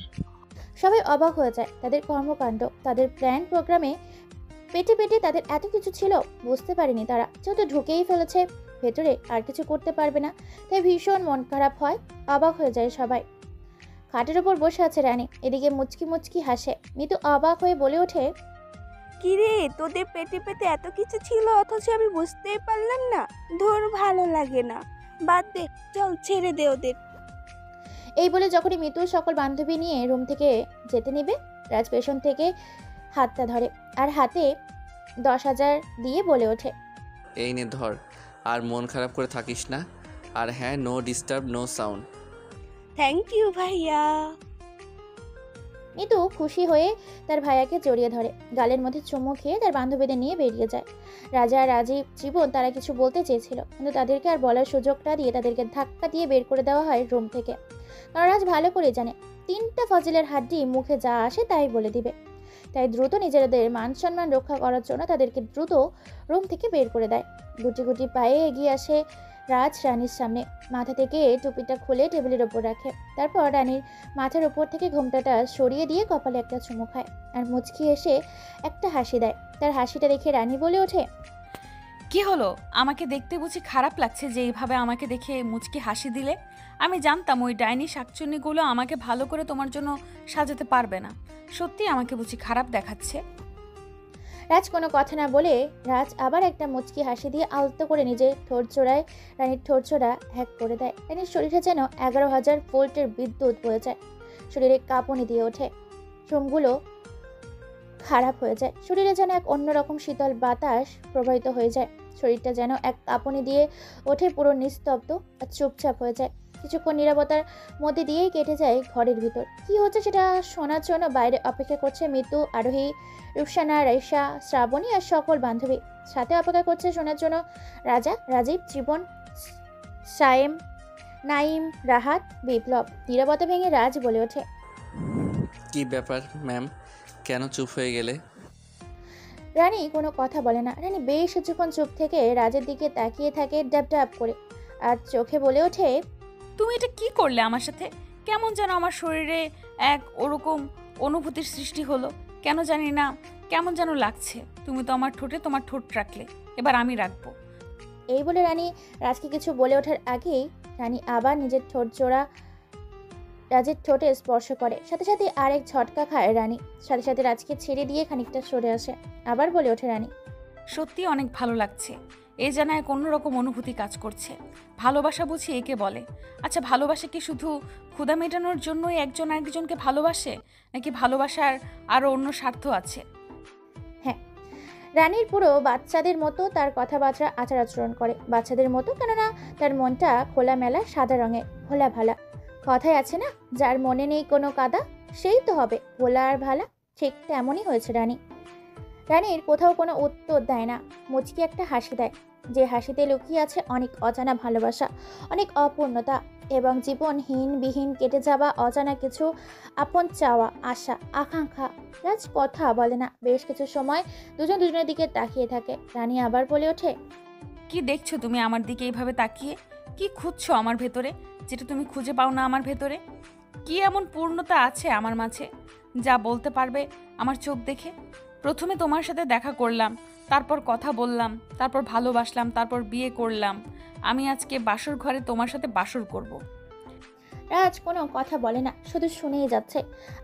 সবাই অবাক হয়ে যায়। তাদের কর্মকাণ্ড, তাদের প্ল্যান প্রোগ্রামে পেটে পেটে তাদের এত কিছু ছিল বুঝতে পারেনি তারা। যেহেতু ঢুকেই ফেলেছে ভেতরে, আর কিছু করতে পারবে না, তাই ভীষণ মন খারাপ হয়। অবাক হয়ে যায় সবাই। খাটের ওপর বসে আছে রানী, এদিকে মুচকি মুচকি হাসে। মিতু অবাক হয়ে বলে ওঠে, কিরে, তোদের পেটে পেটে এত কিছু ছিল অথচ আমি বুঝতেই পারলাম না। ধর, ভালো লাগে না, বাদ দে, চল ছেড়ে দে ওদের। এই বলে যখনই মিতু সকল বান্ধবী নিয়ে রুম থেকে যেতে নিবে, রাজ পেছন থেকে হাতটা ধরে আর হাতে 10,000 দিয়ে বলে ওঠে, এই নে ধর, আর মন খারাপ করে থাকিস না। আর হ্যাঁ, no disturb, no sound. Thank you ভাইয়া। মিতু খুশি হয়ে তার ভাইয়াকে জড়িয়ে ধরে, গালের মধ্যে চুমু খেয়ে তার বান্ধবীদের নিয়ে বেরিয়ে যায়। রাজা, রাজীব, জীবন তারা কিছু বলতে চেয়েছিল, কিন্তু তাদেরকে আর বলার সুযোগটা দিয়ে তাদেরকে ধাক্কা দিয়ে বের করে দেওয়া হয় রুম থেকে। কারণ রাজ ভালো করে জানে 3টা ফজিলের হাড্ডি মুখে যা আসে তাই বলে দিবে। তাই দ্রুত নিজেদের মান সম্মান রক্ষা করার জন্য তাদেরকে দ্রুত রুম থেকে বের করে দেয়। গুটি গুটি পায়ে এগিয়ে আসে রাজ রানীর সামনে, মাথা থেকে টুপিটা খুলে টেবিলের ওপর রাখে। তারপর রানীর মাথার উপর থেকে ঘোমটাটা সরিয়ে দিয়ে কপালে একটা চুমু খায় আর মুচকি এসে একটা হাসি দেয়। তার হাসিটা দেখে রানী বলে ওঠে, কি হলো? আমাকে দেখতে বুঝি খারাপ লাগছে যে এইভাবে আমাকে দেখে মুচকি হাসি দিলে? আমি জানতাম ওই ডাইনি শাকচুন্নিগুলো আমাকে ভালো করে তোমার জন্য সাজাতে পারবে না। সত্যি আমাকে বুঝি খারাপ দেখাচ্ছে? রাজ কোনো কথা না বলে রাজ আবার একটা মুচকি হাসি দিয়ে আলতো করে নিজের ঠোঁট জোড়ায় রানীর ঠোঁট জোড়া হ্যাক করে দেয়। রানীর শরীরে যেন 11,000 ভোল্টের বিদ্যুৎ বয়ে যায়, শরীরে কাঁপুনি দিয়ে ওঠে, চোমগুলো খারাপ হয়ে যায়, শরীরে যেন এক অন্যরকম শীতল বাতাস প্রবাহিত হয়ে যায়, শরীরটা যেন এক কাঁপুনি দিয়ে ওঠে, পুরো নিস্তব্ধ আর চুপচাপ হয়ে যায়। কিছুক্ষণ নীরবতার মধ্যে দিয়েই কেটে যায় ঘরের ভিতর। কি হচ্ছে সেটা শোনার জন্য বাইরে অপেক্ষা করছে মিতু, আরোহী, রুকসানা, রাইসা, শ্রাবণী আর সকল বান্ধবী। সাথে অপেক্ষা করছে শোনার জন্য রাজা, রাজীব, জীবন, সায়েম, নাইম, রাহাত, বিপ্লব। নীরবতা ভেঙে রাজ বলে ওঠে, কি ব্যাপার ম্যাম, কেন চুপ হয়ে গেলে? রানী কোনো কথা বলে না। রানী বেশ কিছুক্ষণ চুপ থেকে রাজের দিকে তাকিয়ে থাকে ডাব ডাব করে। আর চোখে বলে ওঠে, তুমি এটা কি করলে আমার সাথে? কেমন যেন আমার শরীরে এক ওরকম অনুভূতির সৃষ্টি হলো, কেন জানি না, কেমন যেন লাগছে। তুমি তো আমার ঠোঁটে তোমার ঠোঁট রাখলে, এবার আমি রাখবো। এই বলে রানী রাজকে কিছু বলে ওঠার আগেই রানী আবার নিজের ঠোঁট জোড়া রাজের ঠোঁটে স্পর্শ করে। সাথে সাথে আরেক ঝটকা খায় রানী। সাথে সাথে রাজকে ছেড়ে দিয়ে খানিকটা সরে আসে। আবার বলে ওঠে রানী, সত্যি অনেক ভালো লাগছে। এই যেন এক অন্যরকম অনুভূতি কাজ করছে। ভালোবাসা বুঝি একে বলে? আচ্ছা, ভালোবাসা কি শুধু ক্ষুধা মেটানোর জন্যই একজন আরেকজনকে ভালোবাসে, নাকি ভালোবাসার আরও অন্য স্বার্থ আছে? হ্যাঁ, রানীর পুরো বাচ্চাদের মতো তার কথাবার্তা আচার আচরণ করে। বাচ্চাদের মতো, কেননা তার মনটা খোলামেলা সাদা রঙের, ভোলা ভালা। কথায় আছে না, যার মনে নেই কোনো কাদা সেই তো হবে ভোলা আর ভালা। ঠিক তেমনই হয়েছে রানী। রানীর কোথাও কোনো উত্তর দেয় না, মুচকি একটা হাসি দেয়, যে হাসিতে লুকিয়ে আছে অনেক অজানা ভালোবাসা, অনেক অপূর্ণতা এবং জীবনহীন বিহীন কেটে যাওয়া অজানা কিছু আপন চাওয়া, আশা, আকাঙ্ক্ষা। রাজ কথা বলে না। বেশ কিছু সময় দুজন দুজনের দিকে তাকিয়ে থাকে। রানী আবার বলে ওঠে, কি দেখছো তুমি আমার দিকে এইভাবে তাকিয়ে? কি খুঁজছো আমার ভেতরে, যেটা তুমি খুঁজে পাও না আমার ভেতরে? কি এমন পূর্ণতা আছে আমার মাঝে, যা বলতে পারবে আমার চোখ দেখে? প্রথমে তোমার সাথে দেখা করলাম, তারপর কথা বললাম, তারপর ভালোবাসলাম, তারপর বিয়ে করলাম। আমি আজকে বাসর ঘরে তোমার সাথে বাসর করব। রাজ কোনো কথা বলে না, শুধু শুনেই যাচ্ছে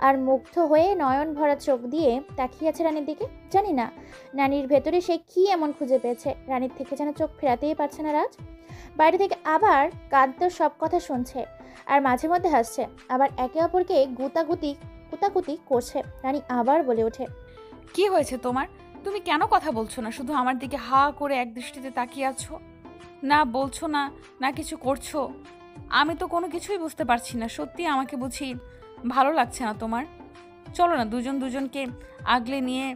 আর মুগ্ধ হয়ে নয়ন ভরা চোখ দিয়ে তাকিয়ে আছে রানীর দিকে। জানি না রানীর ভেতরে সে কি এমন খুঁজে পেয়েছে, রানীর থেকে যেন চোখ ফেরাতেই পারছে না রাজ। বাইরে থেকে আবার কাঁদতে সব কথা শুনছে আর মাঝে মধ্যে হাসছে, আবার একে অপরকে গুতাগুতি করছে। রানী আবার বলে ওঠে, কি হয়েছে তোমার? তুমি কেন কথা বলছো না? শুধু আমার দিকে হা করে এক দৃষ্টিতে তাকিয়ে আছো, না বলছো না, না কিছু করছো। আমি তো কোনো কিছুই বুঝতে পারছি না। সত্যি আমাকে বুঝি ভালো লাগছে না তোমার? চলো না দুজন দুজনকে আগলে নিয়ে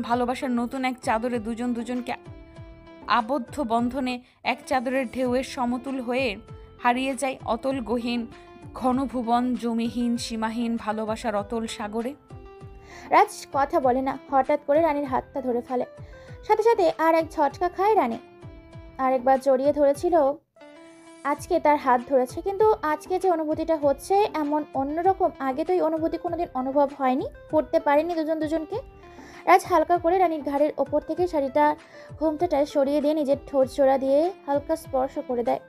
ভালোবাসার নতুন এক চাদরে দুজন দুজনকে আবদ্ধ বন্ধনে এক চাদরের ঢেউয়ের সমতুল হয়ে হারিয়ে যায় অতল গহীন ঘনভুবন জমিহীন সীমাহীন ভালোবাসার অতল সাগরে। রাজ কথা বলে না। হঠাৎ করে রানীর হাতটা ধরে ফেলে। সাথে সাথে আর এক ঝটকা খায় রানী। আরেকবার জড়িয়ে ধরেছিল, আজকে তার হাত ধরেছে, কিন্তু আজকে যে অনুভূতিটা হচ্ছে এমন অন্যরকম। আগে তো এই অনুভূতি কোনোদিন অনুভব হয়নি, করতে পারেনি দুজন দুজনকে। রাজ হালকা করে রানীর ঘাড়ের ওপর থেকে শাড়িটা ঘোমটাটা সরিয়ে দিয়ে নিজের ঠোঁট জোড়া দিয়ে হালকা স্পর্শ করে দেয়।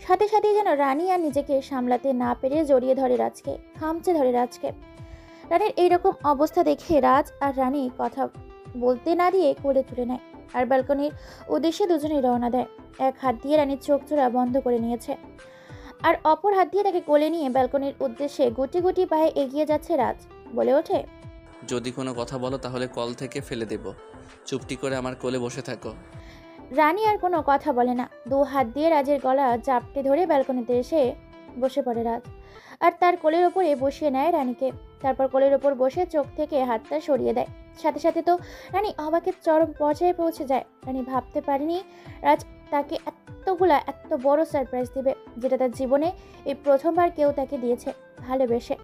সাথে সাথেই যেন রানী আর নিজেকে সামলাতে না পেরে জড়িয়ে ধরে রাজকে, খামচে ধরে রাজকে। রানীর এইরকম অবস্থা দেখে রাজ আর রানী কথা বলতে না দিয়ে কোলে তুলে নেয় আর ব্যালকনির উদ্দেশ্যে দুজনেই রওনা দেয়। এক হাত দিয়ে রানীর চোখ জোড়া বন্ধ করে নিয়েছে আর অপর হাত দিয়ে তাকে কোলে নিয়ে ব্যালকনির উদ্দেশ্যে গুটি গুটি পায়ে এগিয়ে যাচ্ছে রাজ। বলে ওঠে, যদি কোনো কথা বলো তাহলে কল থেকে ফেলে দেব। চুপটি করে আমার কোলে বসে থাকো। রানী আর কোনো কথা বলে না। দু হাত দিয়ে রাজের গলা চাপটে ধরে ব্যালকনিতে এসে বসে পড়ে রাজ আর তার কোলের ওপরে বসিয়ে নেয় রানীকে। তারপর কোলের ওপর বসে চোখ থেকে হাতটা সরিয়ে দেয়। সাথে সাথে তো রানী অবাকের চরম পর্যায়ে পৌঁছে যায়। রানী ভাবতে পারেনি রাজ তাকে এত বড় সারপ্রাইজ দিবে, যেটা তার জীবনে এই প্রথমবার কেউ তাকে দিয়েছে ভালোবেসে।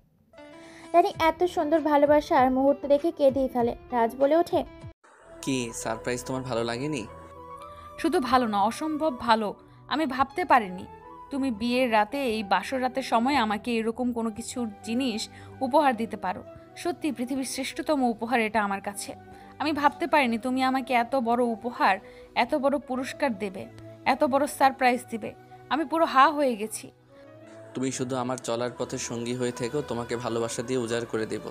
রানী এত সুন্দর ভালোবাসার মুহূর্ত দেখে কেঁদেই ফেলে। রাজ বলে ওঠে, কি সারপ্রাইজ তোমার ভালো লাগেনি? শুধু ভালো না, অসম্ভব ভালো। আমি ভাবতে পারিনি তুমি বিয়ের রাতে, এই বাসর রাতের সময় আমাকে এরকম কোনো কিছুর জিনিস উপহার দিতে পারো। সত্যি পৃথিবীর শ্রেষ্ঠতম উপহার এটা আমার কাছে। আমি ভাবতে পারিনি তুমি আমাকে এত বড় উপহার, এত বড় পুরস্কার দেবে, এত বড় সারপ্রাইজ দিবে। আমি পুরো হা হয়ে গেছি। তুমি শুধু আমার চলার পথে সঙ্গী হয়ে থেকো, তোমাকে ভালোবাসা দিয়ে উজাড় করে দেব।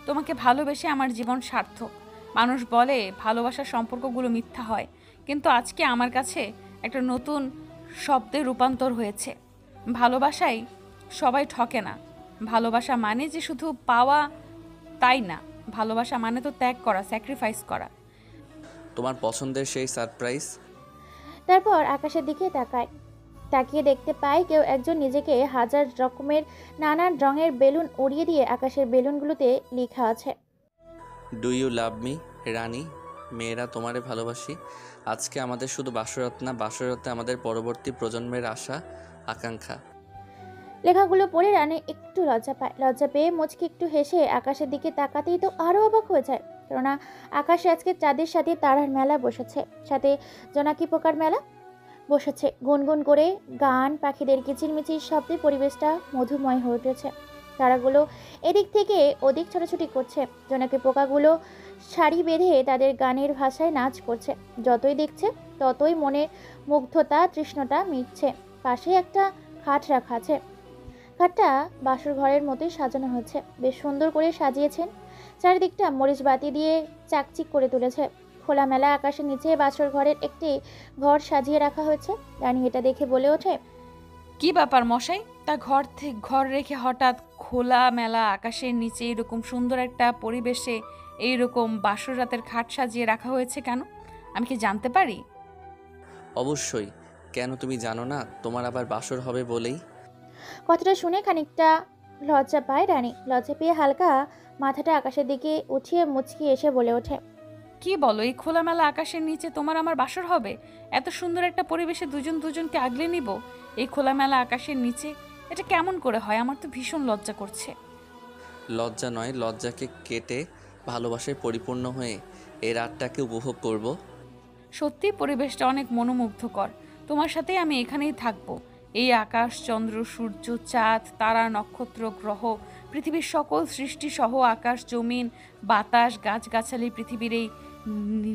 তোমাকে ভালোবেসে আমার জীবন সার্থক। মানুষ বলে ভালোবাসার সম্পর্কগুলো মিথ্যা হয়, কিন্তু আজকে আমার কাছে একটা নতুন শব্দে রূপান্তর হয়েছে। ভালোবাসায় সবাই ঠকে না। ভালোবাসা মানে যে শুধু পাওয়া তাই না, ভালোবাসা মানে তো ত্যাগ করা, স্যাক্রিফাইস করা। তোমার পছন্দের সেই সারপ্রাইজ। তারপর আকাশের দিকে তাকিয়ে দেখতে পায় কেউ একজন নিজেকে হাজার রকমের নানান রঙের বেলুন উড়িয়ে দিয়ে আকাশের বেলুনগুলোতে লেখা আছে, ডু ইউ লাভ মি রানী? মেয়েরা তোমারে ভালোবাসি। আজকে আমাদের শুধু বাসরাত না, বাসরাতে আমাদের পরবর্তী প্রজন্মের আশা আকাঙ্ক্ষা। লেখাগুলো পড়ে রানী একটু লজ্জা পায়। লজ্জা পেয়ে মুচকি একটু হেসে আকাশের দিকে তাকাতেই তো আরও অবাক হয়ে যায়, কেননা আকাশে আজকে চাঁদের সাথে তারার মেলা বসেছে, সাথে জোনাকি পোকার মেলা। বসেছে। গুনগুন করে গান, পাখিদের কিচিরমিচির শব্দে পরিবেশটা মধুময় হয়ে উঠেছে। তারাগুলো এদিক থেকে ওদিক ছোটাছুটি করছে। জোনাকি পোকাগুলো সারি বেঁধে তাদের গানের ভাষায় নাচ করছে। যতই দেখছে ততই মনের মুগ্ধতা, তৃষ্ণতা মিটছে। পাশে একটা খাট রাখা আছে। খাটটা বাসর ঘরের মতোই সাজানো হয়েছে। বেশ সুন্দর করে সাজিয়েছেন। চারিদিকটা মরিচ বাতি দিয়ে চাকচিক করে তুলেছে। খোলামেলা আকাশের নিচে বাসর ঘরের একটি ঘর সাজিয়ে রাখা হয়েছে। রানী এটা দেখে বলে ওঠে, কি ব্যাপার মশাই? তা ঘর রেখে হঠাৎ খোলা মেলা আকাশের নিচে এরকম সুন্দর একটা পরিবেশে এইরকম বাসর রাতের খাট সাজিয়ে রাখা হয়েছে কেন? আমি কি জানতে পারি? অবশ্যই। কেন তুমি জানো না? তোমার আবার বাসর হবে বলেই। কথাটা শুনে খানিকটা লজ্জা পায় রানী। লজ্জা পেয়ে হালকা মাথাটা আকাশের দিকে উঠিয়ে মুচকি এসে বলে ওঠে, কি বলো, এই খোলামেলা আকাশের নিচে তোমার আমার বাসর হবে? এত সুন্দর একটা পরিবেশে দুজন দুজনকে আগলে নিব এই খোলামেলা আকাশের নিচে? এটা কেমন করে হয়? আমার তো ভীষণ লজ্জা করছে। লজ্জা নয়, লজ্জাকে কেটে ভালোবাসায় পরিপূর্ণ হয়ে এই রাতটাকে উপভোগ করব। সত্যি পরিবেশটা অনেক মনোমুগ্ধকর। তোমার সাথে আমি এখানেই থাকবো। এই আকাশ, চন্দ্র, সূর্য, চাঁদ, তারা, নক্ষত্র, গ্রহ, পৃথিবীর সকল সৃষ্টি সহ আকাশ, জমিন, বাতাস, গাছগাছালি, পৃথিবীর এই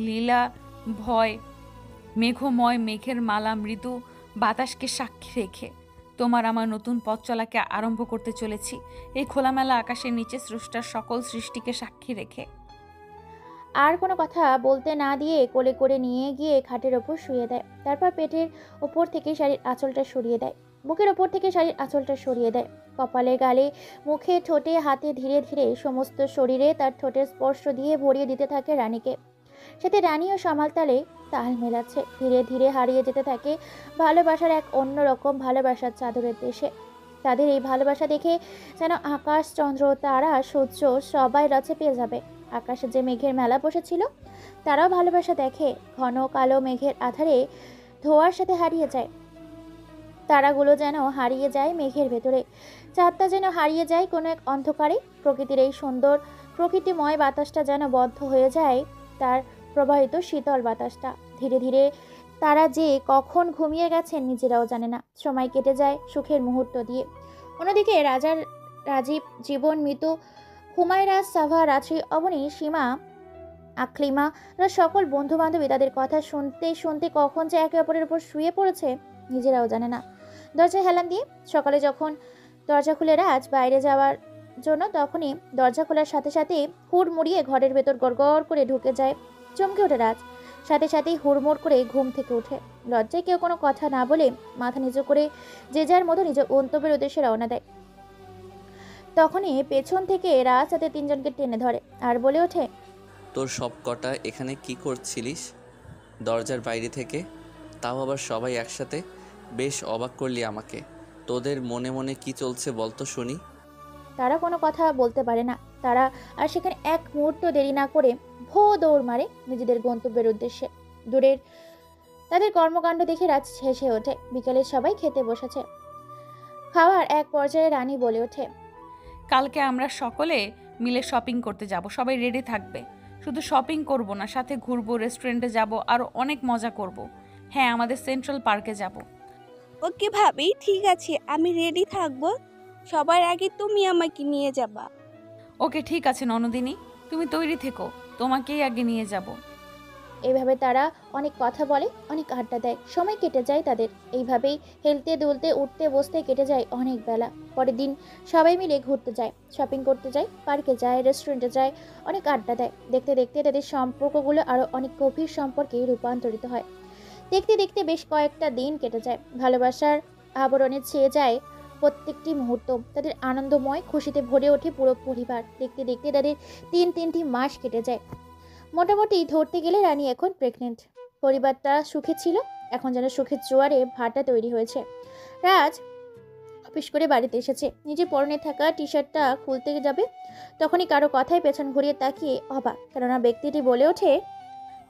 লীলা ভয় মেঘময় মেঘের মালা, মৃদু বাতাসকে সাক্ষী রেখে তোমার আমার নতুন পথ চলাকে আরম্ভ করতে চলেছি এই খোলামেলা আকাশের নিচে, স্রষ্টার সকল সৃষ্টিকে সাক্ষী রেখে। আর কোনো কথা বলতে না দিয়ে কোলে করে নিয়ে গিয়ে খাটের ওপর শুয়ে দেয়। তারপর পেটের ওপর থেকে শাড়ির আঁচলটা সরিয়ে দেয়, বুকের ওপর থেকে শাড়ির আঁচলটা সরিয়ে দেয়। কপালে, গালে, মুখে, ঠোঁটে, হাতে ধীরে ধীরে সমস্ত শরীরে তার ঠোঁটের স্পর্শ দিয়ে ভরিয়ে দিতে থাকে রানীকে। সাথে রানীও সমালতালে তাল মেলাচ্ছে। ধীরে ধীরে হারিয়ে যেতে থাকে ভালোবাসার এক অন্যরকম ভালোবাসার চাদরের দেশে। তাদের এই ভালোবাসা দেখে যেন আকাশ, চন্দ্র, তারা, সূর্য সবাই রচে পেয়ে যাবে। আকাশে যে মেঘের মেলা বসেছিল তারাও ভালোবাসা দেখে। ঘন কালো মেঘের আধারে ধোঁয়ার সাথে হারিয়ে যায়। তারাগুলো যেন হারিয়ে যায় মেঘের ভেতরে। চাঁদটা যেন হারিয়ে যায় কোনো এক অন্ধকারে। প্রকৃতির এই সুন্দর প্রকৃতিময় বাতাসটা যেন বদ্ধ হয়ে যায় তার প্রবাহিত শীতল বাতাসটা। ধীরে ধীরে তারা যে কখন ঘুমিয়ে গেছেন নিজেরাও জানে না। সময় কেটে যায় সুখের মুহূর্ত দিয়ে। অন্যদিকে রাজার রাজীব, জীবন, মিতু, হুমায়রা, সাভা, রাত্রি, অবনী, সীমা, আকলিমা, সকল বন্ধু বান্ধবী তাদের কথা শুনতে শুনতে কখন যে একে অপরের উপর শুয়ে পড়েছে নিজেরাও জানে না। দরজায় হেলান দিয়ে সকালে যখন দরজা খুলে রাজ বাইরে যাওয়ার জন্য, তখনই দরজা খোলার সাথে সাথে হুড় মুড়িয়ে ঘরের ভেতর গড়গড় করে ঢুকে যায়। চমকে ওঠে রাজ। সাথে সাথেই হুড়মুড় করে ঘুম থেকে ওঠে। লজ্জায় কেউ কোনো কথা না বলে মাথা নিচু করে যে যার মতো নিজের গন্তব্যের উদ্দেশ্যে রওনা দেয়। তখনই পেছন থেকে রাজ তাদের তিনজনকে টেনে ধরে আর বলে ওঠে, তোর সব কটা এখানে কি করছিলিস দরজার বাইরে থেকে? তাও আবার সবাই একসাথে। বেশ অবাক করলি আমাকে। তোদের মনে মনে কি চলছে বলতো শুনি। তারা কোনো কথা বলতে পারে না। তারা আর সেখানে এক মুহূর্ত দেরি না করে ভো দৌড় মারে নিজেদের গন্তব্যের উদ্দেশ্যে। দূরের তাদের কর্মকাণ্ড দেখে রাজ হেসে ওঠে। বিকেলে সবাই খেতে বসেছে। খাওয়ার এক পর্যায়ে রানী বলে ওঠে, কালকে আমরা সকলে মিলে শপিং করতে যাব। সবাই রেডি থাকবে। শুধু শপিং করব না, সাথে ঘুরবো, রেস্টুরেন্টে যাব, আর অনেক মজা করব। হ্যাঁ, আমাদের সেন্ট্রাল পার্কে যাব। ওকে ভাবি, ঠিক আছে, আমি রেডি থাকবো। সবার আগে তুমি আমাকে নিয়ে যাবা। ওকে ঠিক আছে ননদিনী, তুমি তৈরি থেকো, তোমাকেই আগে নিয়ে যাব। এইভাবে তারা অনেক কথা বলে, অনেক আড্ডা দেয়। সময় কেটে যায় তাদের এইভাবেই। হেলতে দুলতে, উঠতে বসতে কেটে যায় অনেক বেলা। পরের দিন সবাই মিলে ঘুরতে যায়, শপিং করতে যায়, পার্কে যায়, রেস্টুরেন্টে যায়, অনেক আড্ডা দেয়। দেখতে দেখতে তাদের সম্পর্কগুলো আরও অনেক গভীর সম্পর্কে রূপান্তরিত হয়। দেখতে দেখতে বেশ কয়েকটা দিন কেটে যায়। ভালোবাসার আবরণে ছেয়ে যায় প্রত্যেকটি মুহূর্ত। তাদের আনন্দময় খুশিতে ভরে ওঠে পুরো পরিবার। দেখতে দেখতে তাদের তিনটি মাস কেটে যায়। মোটামুটি ধরতে গেলে রানী এখন প্রেগনেন্ট। পরিবারটা সুখে ছিল, এখন যেন সুখের জোয়ারে ভাটা তৈরি হয়েছে। রাজ অফিস করে বাড়িতে এসেছে। নিজে পরনে থাকা টি শার্টটা খুলতে যাবে, তখনই কারো কথায় পেছন ঘুরিয়ে তাকিয়ে অবাক। কেননা ব্যক্তিটি বলে ওঠে,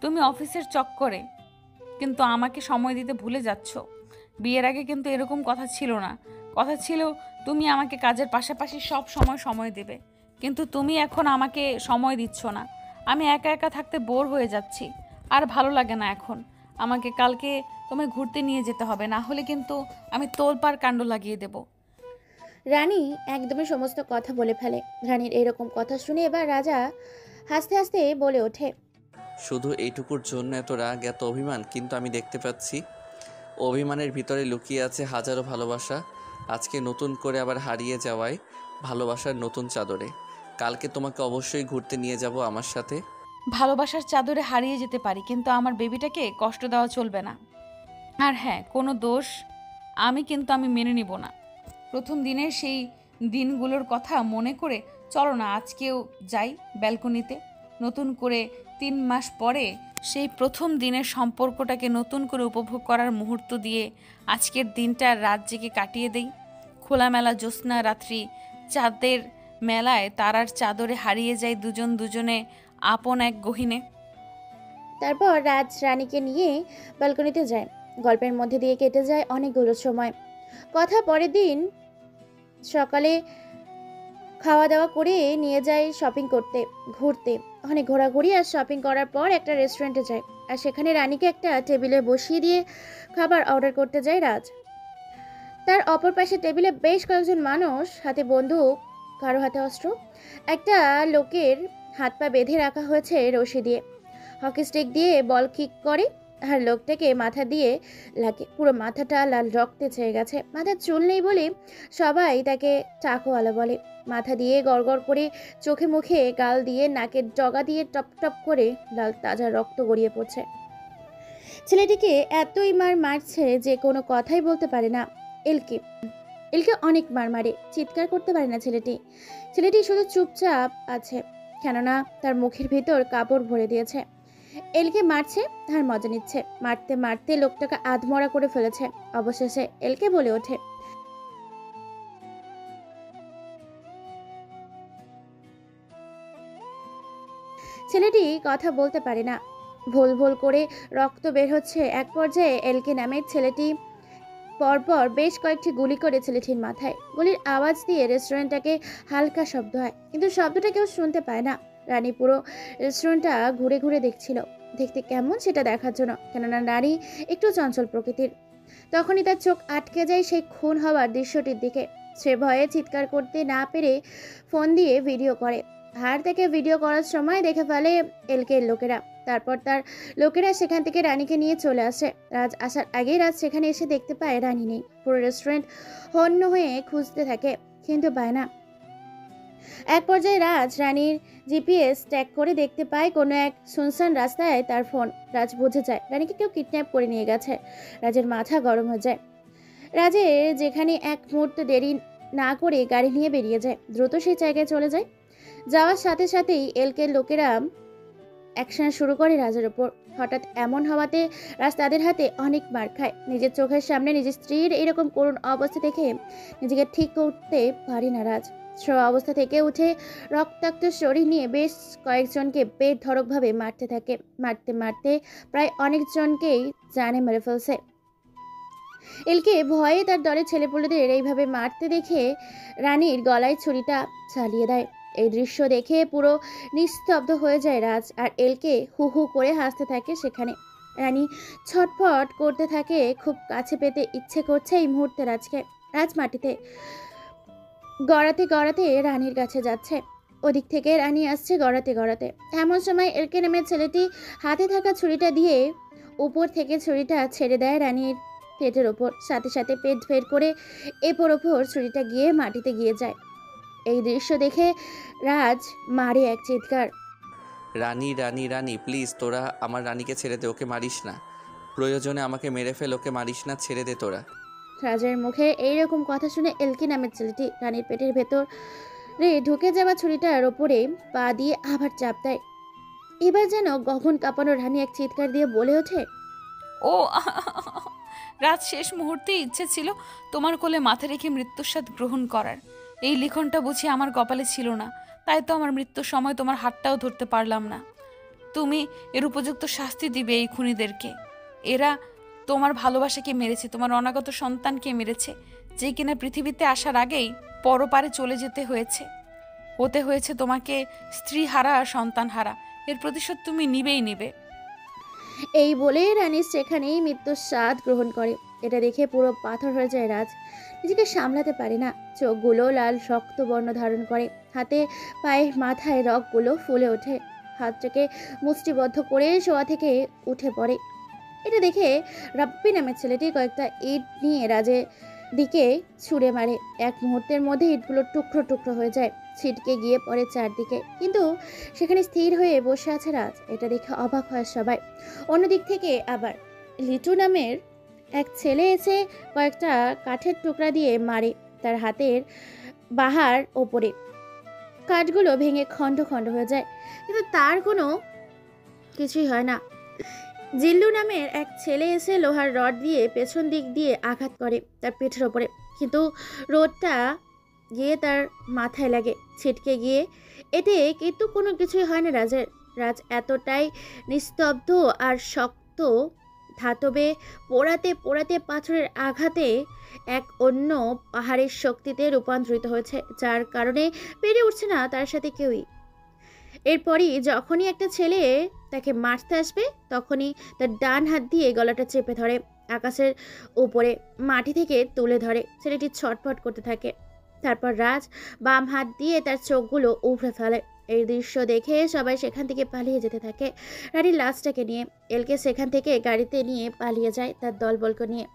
তুমি অফিসের চক্করে কিন্তু আমাকে সময় দিতে ভুলে যাচ্ছ। বিয়ের আগে কিন্তু এরকম কথা ছিল না। কথা ছিল তুমি আমাকে কাজের পাশাপাশি সব সময় দেবে, কিন্তু তুমি এখন আমাকে সময় দিচ্ছ না। আমি একা একা থাকতে বোর হয়ে যাচ্ছি, আর ভালো লাগে না এখন। আমাকে কালকে তোমায় ঘুরতে নিয়ে যেতে হবে, না হলে কিন্তু আমি তোলপাড় কাণ্ড লাগিয়ে দেব। রানী একদমই সমস্ত কথা বলে ফেলে। রানীর এরকম কথা শুনে এবার রাজা হাসতে হাসতে বলে ওঠে, শুধু এইটুকুর জন্য এত রাগ, এত অভিমান? কিন্তু আমি দেখতে পাচ্ছি অভিমানের ভিতরে লুকিয়ে আছে হাজারো ভালোবাসা। আজকে নতুন করে আবার হারিয়ে যাওয়ায় ভালোবাসার নতুন চাদরে কালকে তোমাকে অবশ্যই ঘুরতে নিয়ে যাব আমার সাথে। ভালোবাসার চাদরে হারিয়ে যেতে পারি, কিন্তু আমার বেবিটাকে কষ্ট দেওয়া চলবে না। আর হ্যাঁ, কোনো দোষ আমি মেনে নিব না। প্রথম দিনের সেই দিনগুলোর কথা মনে করে চলো না আজকেও যাই ব্যালকনিতে। নতুন করে 3 মাস পরে সেই প্রথম দিনের সম্পর্কটাকে নতুন করে উপভোগ করার মুহূর্ত দিয়ে আজকের দিনটা রাত জেগে কাটিয়ে দেই। খোলামেলা জ্যোৎস্না রাত্রি, চাঁদের মেলায় তারার চাদরে হারিয়ে যায় দুজন দুজনে আপন এক গহীনে। তারপর রাজ রানীকে নিয়ে ব্যালকনিতে যায়। গল্পের মধ্যে দিয়ে কেটে যায় অনেকগুলো সময়। কথা পরের দিন সকালে খাওয়া দাওয়া করে নিয়ে যায় শপিং করতে, ঘুরতে। অনেক ঘোরাঘুরি আর শপিং করার পর একটা রেস্টুরেন্টে যায়, আর সেখানে রানীকে একটা টেবিলে বসিয়ে দিয়ে খাবার অর্ডার করতে যায় রাজ। তার অপর পাশে টেবিলে বেশ কয়েকজন মানুষ, হাতে বন্দুক, কারো হাতে অস্ত্র। একটা লোকের হাত পা বেঁধে রাখা হয়েছে রশি দিয়ে। হকি স্টিক দিয়ে বল কিক করে আর লোকটাকে মাথা দিয়ে লাগে। পুরো মাথাটা লাল রক্তে ছেয়ে গেছে। মাথার চুল নেই বলে সবাই তাকে চাকুওয়ালা বলে। মাথা দিয়ে গড়গড় করে, চোখে মুখে, গাল দিয়ে, নাকের ডগা দিয়ে টপ টপ করে লাল তাজা রক্ত গড়িয়ে পড়ছে। ছেলেটিকে এতই মারছে যে কোনো কথাই বলতে পারে না। এলকে অনেক মারে, চিৎকার করতে পারে না ছেলেটি শুধু চুপচাপ আছে, কেননা তার মুখের ভিতর কাপড় ভরে দিয়েছে। এলকে মারছে আর মজা নিচ্ছে। মারতে মারতে লোকটাকে আধমরা করে ফেলেছে। অবশেষে এলকে বলে ওঠে, ছেলেটি কথা বলতে পারে না, ভোল ভোল করে রক্ত বের হচ্ছে। এক পর্যায়ে এলকে নামের ছেলেটি পরপর বেশ কয়েকটি গুলি করে ছেলেটির মাথায়। গুলির আওয়াজ দিয়ে রেস্টুরেন্টটাকে হালকা শব্দ হয়, কিন্তু শব্দটা কেউ শুনতে পায় না। রানী পুরো রেস্টুরেন্টটা ঘুরে ঘুরে দেখছিল, দেখতে কেমন সেটা দেখার জন্য, কেননা নারী একটু চঞ্চল প্রকৃতির। তখনই তার চোখ আটকে যায় সেই খুন হওয়ার দৃশ্যটির দিকে। সে ভয়ে চিৎকার করতে না পেরে ফোন দিয়ে ভিডিও করে। আর তাকে ভিডিও করার সময় দেখে ফেলে এলকের লোকেরা। তারপর তার লোকেরা সেখান থেকে রানীকে নিয়ে চলে আসে। রাজ আসার আগেই রাজ সেখানে এসে দেখতে পায় রানী নেই। পুরো রেস্টুরেন্ট হন্য হয়ে খুঁজতে থাকে, কিন্তু পায় না। এক পর্যায়ে রাজ রানীর জিপিএস ট্র্যাক করে দেখতে পায় কোনো এক সুনসান রাস্তায় তার ফোন। রাজ বুঝে যায় রানীকে কেউ কিডন্যাপ করে নিয়ে গেছে। রাজের মাথা গরম হয়ে যায়। রাজের যেখানে এক মুহূর্ত দেরি না করে গাড়ি নিয়ে বেরিয়ে যায়, দ্রুত সেই জায়গায় চলে যায়। যাওয়ার সাথে সাথেই এলকের লোকেরা অ্যাকশন শুরু করে রাজের ওপর। হঠাৎ এমন হওয়াতে রাজ তাদের হাতে অনেক মার খায়। নিজের চোখের সামনে নিজের স্ত্রীর এরকম করুণ অবস্থা দেখে নিজেকে ঠিক করতে পারে না রাজ। অবস্থা থেকে উঠে রক্তাক্ত শরীর নিয়ে বেশ কয়েকজনকে বেধড়কভাবে মারতে থাকে। মারতে মারতে প্রায় অনেকজনকেই জানে মেরে ফেলছে। এলকে ভয়ে তার দলের ছেলেপুলেদের এইভাবে মারতে দেখে রানীর গলায় ছুরিটা চালিয়ে দেয়। এই দৃশ্য দেখে পুরো নিস্তব্ধ হয়ে যায় রাজ, আর এলকে হু হু করে হাসতে থাকে সেখানে। রানী ছটফট করতে থাকে, খুব কাছে পেতে ইচ্ছে করছে এই মুহূর্তে রাজকে। রাজ মাটিতে গড়াতে গড়াতে রানীর কাছে যাচ্ছে, ওদিক থেকে রানী আসছে গড়াতে গড়াতে। এমন সময় এলকে নামের ছেলেটি হাতে থাকা ছুরিটা দিয়ে উপর থেকে ছুরিটা ছেড়ে দেয় রানীর পেটের ওপর। সাথে সাথে পেট বের করে এপর ওপর ছুরিটা গিয়ে মাটিতে গিয়ে যায়। এই দৃশ্য দেখে রাজ মারে এক চিৎকার, রানী রানী রানী, প্লিজ তোরা আমার রানীকে ছেড়ে দে, ওকে মারিস না। প্রয়োজনে আমাকে মেরে ফেল, ওকে মারিস না, ছেড়ে দে তোরা। রাজের মুখে এইরকম কথা শুনে এলকি নামের ছেলেটি রানীর পেটের ভেতরে ঢুকে যাওয়া ছুরিটার ওপরে পা দিয়ে আবার চাপ দেয়। এবার যেন গগন কাঁপানো রানী এক চিৎকার দিয়ে বলে ওঠে, ও রাত শেষ মুহূর্তে ইচ্ছে ছিল তোমার কোলে মাথা রেখে মৃত্যুর স্বাদ গ্রহণ করার। এই লিখনটা বুঝি আমার কপালে ছিল না, তাই তো আমার মৃত্যুর সময় তোমার হাতটাও ধরতে পারলাম না। তুমি এর উপযুক্ত শাস্তি দিবে এই খুনিদেরকে। এরা তোমার ভালোবাসাকে মেরেছে, তোমার অনাগত সন্তানকে মেরেছে, যে কিনা পৃথিবীতে আসার আগেই পরপারে চলে যেতে হয়েছে তোমাকে স্ত্রী হারা আর সন্তান হারা। এর প্রতিশোধ তুমি নিবেই নিবে। এই বলে রানী সেখানেই মৃত্যুর স্বাদ গ্রহণ করে। এটা দেখে পুরো পাথর হয়ে যায় রাজ। নিজেকে সামলাতে পারে না, চোখগুলো লাল শক্ত বর্ণ ধারণ করে, হাতে পায়ে মাথায় রগগুলো ফুলে ওঠে। হাতটাকে মুষ্টিবদ্ধ করে শোয়া থেকে উঠে পড়ে। এটা দেখে রাব্বি নামের ছেলেটি কয়েকটা ইট নিয়ে রাজের দিকে ছুঁড়ে মারে। এক মুহূর্তের মধ্যে ইটগুলো টুকরো টুকরো হয়ে যায়, ছিটকে গিয়ে পড়ে চারদিকে। কিন্তু সেখানে স্থির হয়ে বসে আছে রাজ। এটা দেখে অবাক হয় সবাই। অন্যদিক থেকে আবার লিটু নামের এক ছেলে এসে কয়েকটা কাঠের টুকরা দিয়ে মারে তার হাতের বাহার ওপরে। কাঠগুলো ভেঙে খণ্ড খণ্ড হয়ে যায়, কিন্তু তার কোনো কিছুই হয় না। জিল্লু নামের এক ছেলে এসে লোহার রড দিয়ে পেছন দিক দিয়ে আঘাত করে তার পেটের ওপরে, কিন্তু রডটা গিয়ে তার মাথায় লাগে, ছিটকে গিয়ে। এতে কিন্তু কোনো কিছুই হয় না রাজের। রাজ এতটাই নিস্তব্ধ আর শক্ত, ধাতবে পোড়াতে পোড়াতে পাথরের আঘাতে এক অন্য পাহাড়ের শক্তিতে রূপান্তরিত হয়েছে, যার কারণে পেরে উঠছে না তার সাথে কেউই। এরপরই যখনই একটা ছেলে তাকে মারতে আসবে, তখনই তার ডান হাত দিয়ে গলাটা চেপে ধরে, আকাশের উপরে মাটি থেকে তুলে ধরে। ছেলেটি ছটফট করতে থাকে। তারপর রাজ বাম হাত দিয়ে তার চোখগুলো উভড়ে ফেলে। এই দৃশ্য দেখে সবাই সেখান থেকে পালিয়ে যেতে থাকে। রানীর লাশটাকে নিয়ে এলকে সেখান থেকে গাড়িতে নিয়ে পালিয়ে যায় তার দলবলকে নিয়ে।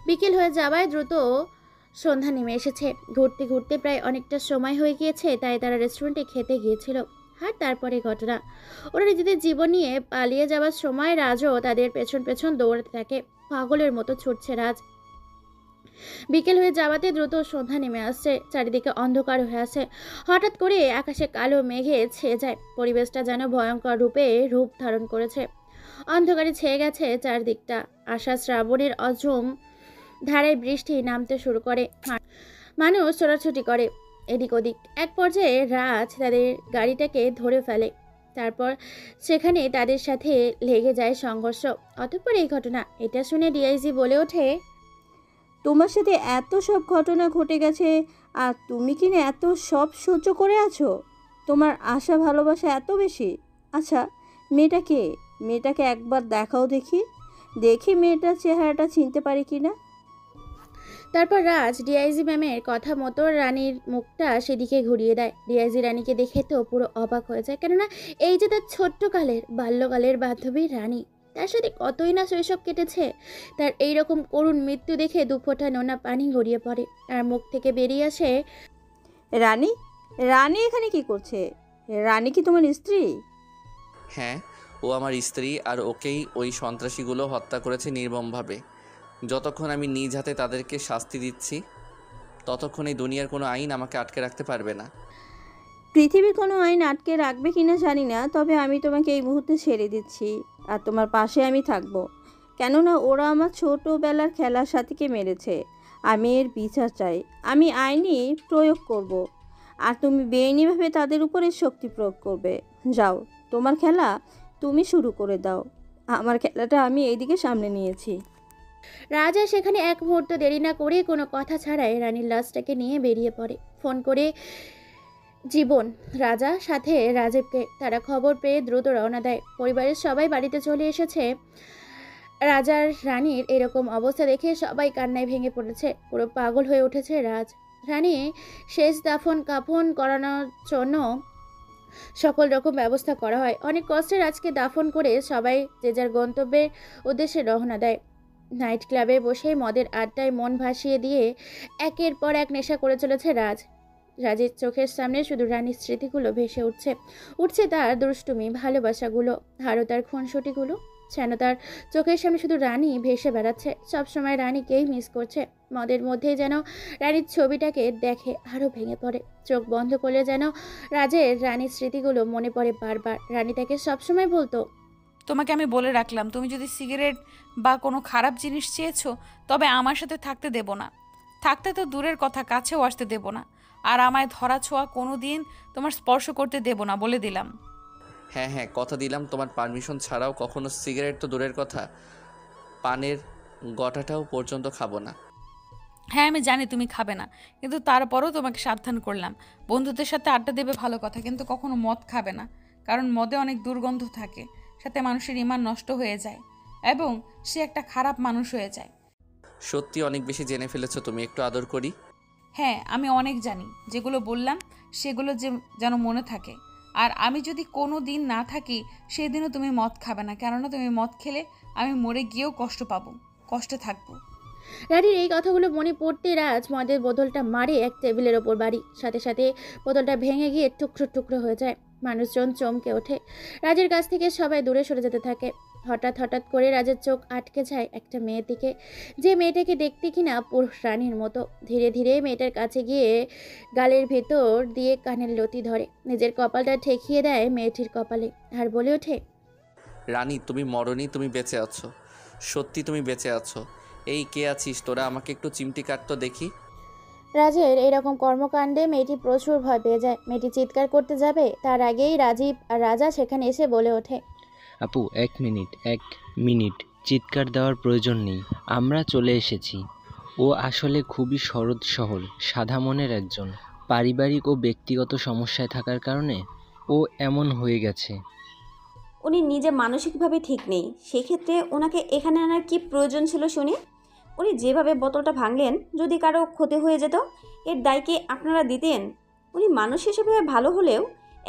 বিকেল হয়ে যাওয়ায় দ্রুত সন্ধ্যা নেমে এসেছে। ঘুরতে ঘুরতে প্রায় অনেকটা সময় হয়ে গিয়েছে, তাই তারা রেস্টুরেন্টে খেতে গিয়েছিল। আর তারপরে ঘটনা, ওরা নিজেদের জীবন নিয়ে পালিয়ে যাওয়ার সময় রাজও তাদের পেছন পেছন দৌড়াতে থাকে। পাগলের মতো ছুটছে রাজ। বিকেল হয়ে যাওয়াতে দ্রুত সন্ধ্যা নেমে আসছে, চারিদিকে অন্ধকার হয়ে আসে। হঠাৎ করে আকাশে কালো মেঘে ছেয়ে যায়, পরিবেশটা যেন ভয়ঙ্কর রূপ ধারণ করেছে। অন্ধকারে ছেয়ে গেছে চারদিকটা। আশা শ্রাবণের অঝুম ধারায় বৃষ্টি নামতে শুরু করে, মানুষ ছোটাছুটি করে এদিক ওদিক। এক পর্যায়ে রাজ তাদের গাড়িটাকে ধরে ফেলে। তারপর সেখানে তাদের সাথে লেগে যায় সংঘর্ষ। অতঃপর এই ঘটনা। এটা শুনে ডিআইজি বলে ওঠে, তোমার সাথে এত সব ঘটনা ঘটে গেছে আর তুমি কিনা এত সব সহ্য করে আছো? তোমার আশা ভালোবাসা এত বেশি? আচ্ছা, মেয়েটা কে? মেয়েটাকে একবার দেখাও দেখি মেয়েটার চেহারাটা চিনতে পারি কিনা। তারপর রাজ ডিআইজি ম্যামের কথা মতো রানীর মুখটা সেদিকে ঘুরিয়ে দেয়। ডিআইজি রানীকে দেখে তো পুরো অবাক হয়ে যায়, কেননা এই যে তার ছোট্টকালের বাল্যকালের বান্ধবী রানী, তার সাথে কতই না শৈশব কেটেছে। তার এইরকম করুণ মৃত্যু দেখে দুফোঁটা নোনা পানি গড়িয়ে পড়ে আর মুখ থেকে বেরিয়ে আসে, রানী? রানী এখানে কি করছে? রানী কি তোমার স্ত্রী? হ্যাঁ, ও আমার স্ত্রী, আর ওকেই ওই সন্ত্রাসীগুলো হত্যা করেছে নির্মমভাবে। যতক্ষণ আমি নিজ হাতে তাদেরকে শাস্তি দিচ্ছি, ততক্ষণ এই দুনিয়ার কোনো আইন আমাকে আটকে রাখতে পারবে না। পৃথিবীর কোনো আইন আটকে রাখবে কিনা জানি না, তবে আমি তোমাকে এই মুহূর্তে ছেড়ে দিচ্ছি আর তোমার পাশে আমি থাকবো। কেননা ওরা আমার ছোটোবেলার খেলার সাথীকে মেরেছে। আমি এর বিচার চাই। আমি আইনি প্রয়োগ করব, আর তুমি বেআইনিভাবে তাদের উপরে শক্তি প্রয়োগ করবে। যাও, তোমার খেলা তুমি শুরু করে দাও। আমার খেলাটা আমি এইদিকে সামনে নিয়েছি। রাজা সেখানে এক মুহূর্ত দেরি না করে কোনো কথা ছাড়াই রানীর লাশটাকে নিয়ে বেরিয়ে পড়ে। ফোন করে জীবন, রাজা সাথে রাজীবকে। তারা খবর পেয়ে দ্রুত রওনা দেয়। পরিবারের সবাই বাড়িতে চলে এসেছে। রাজার রানীর এরকম অবস্থা দেখে সবাই কান্নায় ভেঙে পড়েছে। পুরো পাগল হয়ে উঠেছে রাজ। রানী শেষ দাফন কাফন করানোর জন্য সকল রকম ব্যবস্থা করা হয়। অনেক কষ্টে রাজকে দাফন করে সবাই যে যার গন্তব্যের উদ্দেশ্যে রওনা দেয়। নাইট ক্লাবে বসে মদের আড্ডায় মন ভাসিয়ে দিয়ে একের পর এক নেশা করে চলেছে রাজ। রাজের চোখের সামনে শুধু রানীর স্মৃতিগুলো ভেসে উঠছে তার দুষ্টুমি, ভালোবাসাগুলো, আরও তার খুনসুটিগুলো। যেন তার চোখের সামনে শুধু রানী ভেসে বেড়াচ্ছে। সবসময় রানীকেই মিস করছে। মদের মধ্যেই যেন রানীর ছবিটাকে দেখে আরও ভেঙে পড়ে। চোখ বন্ধ করলে যেন রাজের রানীর স্মৃতিগুলো মনে পড়ে বারবার। রানী তাকে সবসময় বলতো, তোমাকে আমি বলে রাখলাম, তুমি যদি সিগারেট বা কোনো খারাপ জিনিস চেয়েছো, তবে আমার সাথে থাকতে দেব না। থাকতে তো দূরের কথা, কাছেও আসতে দেব না। আর আমায় ধরা ছোঁয়া কোনো দিন তোমার স্পর্শ করতে দেব না, বলে দিলাম। হ্যাঁ হ্যাঁ, কথা দিলাম, তোমার পারমিশন ছাড়াও কখনো সিগারেট তো দূরের কথা, পানের গটাটাও পর্যন্ত খাবো না। হ্যাঁ, আমি জানি তুমি খাবে না, কিন্তু তারপরও তোমাকে সাবধান করলাম। বন্ধুদের সাথে আড্ডা দেবে ভালো কথা, কিন্তু কখনো মদ খাবে না, কারণ মদে অনেক দুর্গন্ধ থাকে। সাথে মানুষের ইমান নষ্ট হয়ে যায় এবং সে একটা খারাপ মানুষ হয়ে যায়। সত্যি অনেক বেশি জেনে ফেলেছো তুমি, একটু আদর করি। হ্যাঁ, আমি অনেক জানি। যেগুলো বললাম সেগুলো যেন মনে থাকে। আর আমি যদি কোনো দিন না থাকি সেদিনও তুমি মদ খাবে না, কেননা তুমি মদ খেলে আমি মরে গিয়েও কষ্ট পাবো, কষ্টে থাকবো। রানীর এই কথাগুলো মনে পড়তে রাজ মদের বোতলটা মারে এক টেবিলের ওপর বাড়ি। সাথে সাথে বোতলটা ভেঙে গিয়ে টুকরো টুকরো হয়ে যায়। মানুষজন চমকে ওঠে। রাজের কাছ থেকে সবাই দূরে সরে যেতে থাকে। হঠাৎ করে রাজের চোখ আটকে যায় একটা মেয়ের দিকে, যে মেয়েটাকে দেখতে কিনা পুরো রানীর মতো। ধীরে ধীরে মেয়েটার কাছে গিয়ে গালের ভেতর দিয়ে কানের লতি ধরে, নিজের কপালটা ঠেকিয়ে দেয় মেয়েটির কপালে, আর বলে ওঠে, রানী তুমি মরনি, তুমি বেঁচে আছো, সত্যি তুমি বেঁচে আছো। এই কে আছিস তোরা, আমাকে একটু চিমটি কাটতো দেখি। রাজের এইরকম কর্মকাণ্ডে মেয়েটি প্রচুর ভয় পেয়ে যায়। মেয়েটি চিৎকার করতে যাবে, তার আগেই রাজীব আর রাজা সেখানে এসে বলে ওঠে, আপু এক মিনিট চিৎকার দেওয়ার প্রয়োজন নেই, আমরা চলে এসেছি। ও আসলে খুবই সরল সরল সাদা মনের একজন। পারিবারিক ও ব্যক্তিগত সমস্যায় থাকার কারণে ও এমন হয়ে গেছে। উনি নিজে মানসিকভাবে ঠিক নেই, সেক্ষেত্রে ওনাকে এখানে আনার কি প্রয়োজন ছিল শুনি? উনি যেভাবে বোতলটা ভাঙলেন, যদি কারো ক্ষতি হয়ে যেত এর দায় কি আপনারা দিতেন? উনি মানুষ হিসেবে ভালো হলেও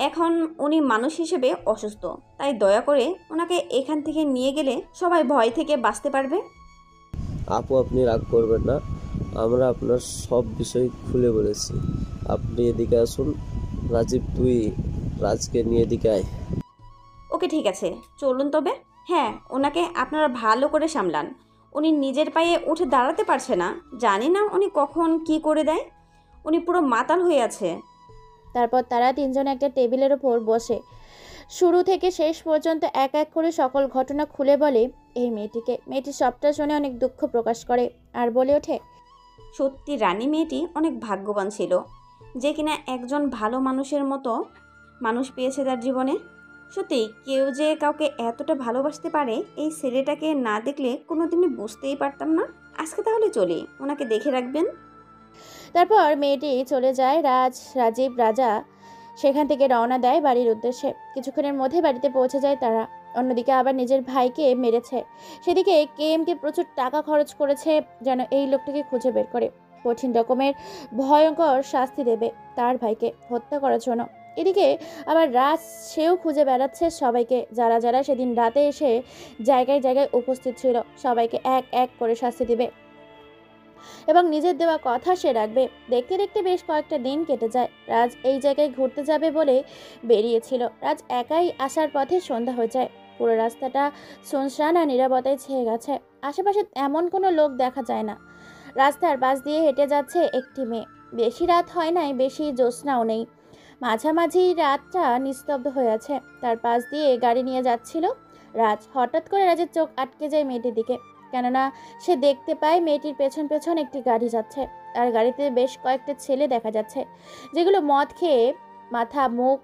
এখন উনি মানুষ হিসেবে অসুস্থ, তাই দয়া করে ওনাকে এখান থেকে নিয়ে গেলে সবাই ভয় থেকে বাঁচতে পারবে। আপু আপনি রাগ করবেন না, আমরা আপনার সব বিষয় খুলে বলেছি। আপনি এদিকে আসুন। রাজীব তুই রাজকে নিয়ে এদিকে আয়। ওকে ঠিক আছে, চলুন তবে। হ্যাঁ, ওনাকে আপনারা ভালো করে সামলান। উনি নিজের পায়ে উঠে দাঁড়াতে পারছে না, জানি না উনি কখন কি করে দেয়। উনি পুরো মাতাল হয়ে আছে। তারপর তারা তিনজন একটা টেবিলের ওপর বসে শুরু থেকে শেষ পর্যন্ত এক এক করে সকল ঘটনা খুলে বলে এই মেয়েটিকে। মেয়েটি সবটা শুনে অনেক দুঃখ প্রকাশ করে আর বলে ওঠে, সত্যি রানী মেয়েটি অনেক ভাগ্যবান ছিল, যে কিনা একজন ভালো মানুষের মতো মানুষ পেয়েছে তার জীবনে। সত্যি কেউ যে কাউকে এতটা ভালোবাসতে পারে, এই ছেলেটাকে না দেখলে কোনোদিনই বুঝতেই পারতাম না। আজকে তাহলে চলি, ওনাকে দেখে রাখবেন। তারপর মেয়েটি চলে যায়। রাজীব, রাজা সেখান থেকে রওনা দেয় বাড়ির উদ্দেশ্যে। কিছুক্ষণের মধ্যে বাড়িতে পৌঁছে যায় তারা। অন্যদিকে আবার নিজের ভাইকে মেরেছে, সেদিকে কেএমকে প্রচুর টাকা খরচ করেছে যেন এই লোকটিকে খুঁজে বের করে কঠিন রকমের ভয়ঙ্কর শাস্তি দেবে তার ভাইকে হত্যা করার জন্য। এদিকে আবার রাজ সেও খুঁজে বেড়াচ্ছে সবাইকে, যারা যারা সেদিন রাতে এসে জায়গায় জায়গায় উপস্থিত ছিল। সবাইকে এক এক করে শাস্তি দিবে এবং নিজের দেওয়া কথা সে রাখবে। দেখতে দেখতে বেশ কয়েকটা দিন কেটে যায়। রাজ এই জায়গায় ঘুরতে যাবে বলে বেরিয়েছিল। রাজ একাই আসার পথে সন্ধ্যা হয়ে যায়। পুরো রাস্তাটা শুনশান আর নীরবতায় ছেয়ে গেছে। আশেপাশে এমন কোনো লোক দেখা যায় না। রাস্তার পাশ দিয়ে হেঁটে যাচ্ছে একটি মেয়ে। বেশি রাত হয় নাই, বেশি জ্যোৎস্নাও নেই, মাঝামাঝি রাতটা নিস্তব্ধ হয়ে আছে। তার পাশ দিয়ে গাড়ি নিয়ে যাচ্ছিল রাজ। হঠাৎ করে রাজের চোখ আটকে যায় মেয়েটির দিকে, কেননা সে দেখতে পায় মেয়েটির পেছন পেছন একটি গাড়ি যাচ্ছে, আর গাড়িতে বেশ কয়েকটা ছেলে দেখা যাচ্ছে, যেগুলো মদ খেয়ে মাথা মুখ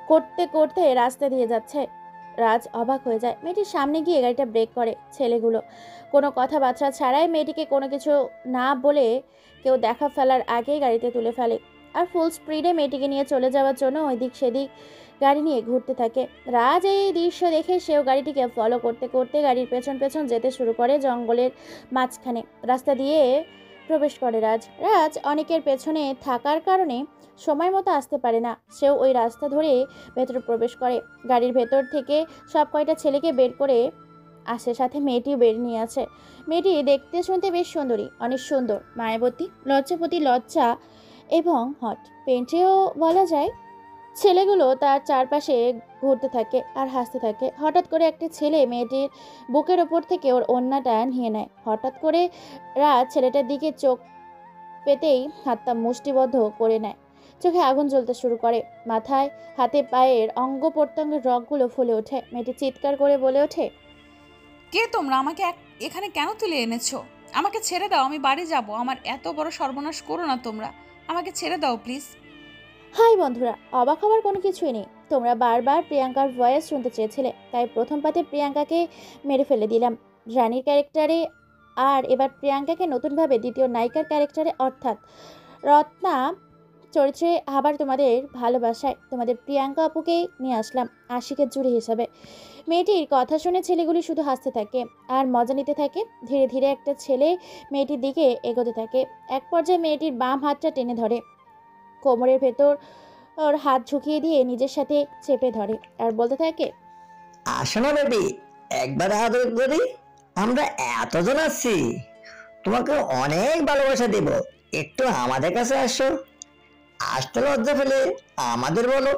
করতে করতে রাস্তা দিয়ে যাচ্ছে। রাজ অবাক হয়ে যায়। মেয়েটির সামনে গিয়ে গাড়িটা ব্রেক করে। ছেলেগুলো কোনো কথাবার্তা ছাড়াই মেয়েটিকে কোনো কিছু না বলে কেউ দেখা ফেলার আগেই গাড়িতে তুলে ফেলে আর ফুল স্পিডে মেয়েটিকে নিয়ে চলে যাওয়ার জন্য ওইদিক সেদিক গাড়ি নিয়ে ঘুরতে থাকে। রাজ এই দৃশ্য দেখে সেও গাড়িটিকে ফলো করতে করতে গাড়ির পেছন পেছন যেতে শুরু করে। জঙ্গলের মাঝখানে রাস্তা দিয়ে প্রবেশ করে রাজ অনেকের পেছনে থাকার কারণে সময় মতো আসতে পারে না। সেও ওই রাস্তা ধরে ভেতরে প্রবেশ করে। গাড়ির ভেতর থেকে সব কয়টা ছেলেকে বের করে আসে, সাথে মেয়েটিও বের নিয়ে আছে। মেয়েটি দেখতে শুনতে বেশ সুন্দরী, অনেক সুন্দর, মায়াবতী, লজ্জাপতি, লজ্জা এবং হট পেন্টেও বলা যায়। ছেলেগুলো তার চারপাশে ঘুরতে থাকে আর হাসতে থাকে। হঠাৎ করে একটি ছেলে মেয়েটির বুকের ওপর থেকে ওর ওড়নাটা নিয়ে নেয়। হঠাৎ করে রাত ছেলেটার দিকে চোখ পেতেই হাতটা মুষ্টিবদ্ধ করে নেয়। চোখে আগুন জ্বলতে শুরু করে। মাথায়, হাতে, পায়ের অঙ্গ প্রত্যঙ্গের রগগুলো ফুলে ওঠে। মেয়েটি চিৎকার করে বলে ওঠে, কে তোমরা? আমাকে এখানে কেন তুলে এনেছো? আমাকে ছেড়ে দাও, আমি বাড়ি যাব। আমার এত বড় সর্বনাশ করো না তোমরা, আমাকে ছেড়ে দাও প্লিজ। হাই বন্ধুরা, অবাক হওয়ার কোনো কিছুই নেই। তোমরা বারবার প্রিয়াঙ্কার ভয়েস শুনতে চেয়েছিলে, তাই প্রথম পাতে প্রিয়াঙ্কাকে মেরে ফেলে দিলাম রানীর ক্যারেক্টারে, আর এবার প্রিয়াঙ্কাকে নতুনভাবে দ্বিতীয় নায়িকার ক্যারেক্টারে অর্থাৎ রত্না চরিত্রে আবার তোমাদের ভালোবাসায় তোমাদের প্রিয়াঙ্কা আপুকে নিয়ে আসলাম আশিকের জুড়ি হিসাবে। মেয়েটির কথা শুনে ছেলেগুলি শুধু হাসতে থাকে আর মজা নিতে থাকে। ধীরে ধীরে একটা ছেলে মেয়েটির দিকে এগোতে থাকে। এক পর্যায়ে মেয়েটির বাম হাতটা টেনে ধরে, কোমরের ভেতর ওর হাত ঝুঁকিয়ে দিয়ে নিজের সাথে চেপে ধরে আর বলতে থাকে, আসো না বেবি, একবার আদর করি। আমরা এতজন আছি, তোমাকে অনেক ভালোবাসা দেব, একটু আমাদের কাছে আসো। আসতে লজ্জা ফেলে আমাদের বলো,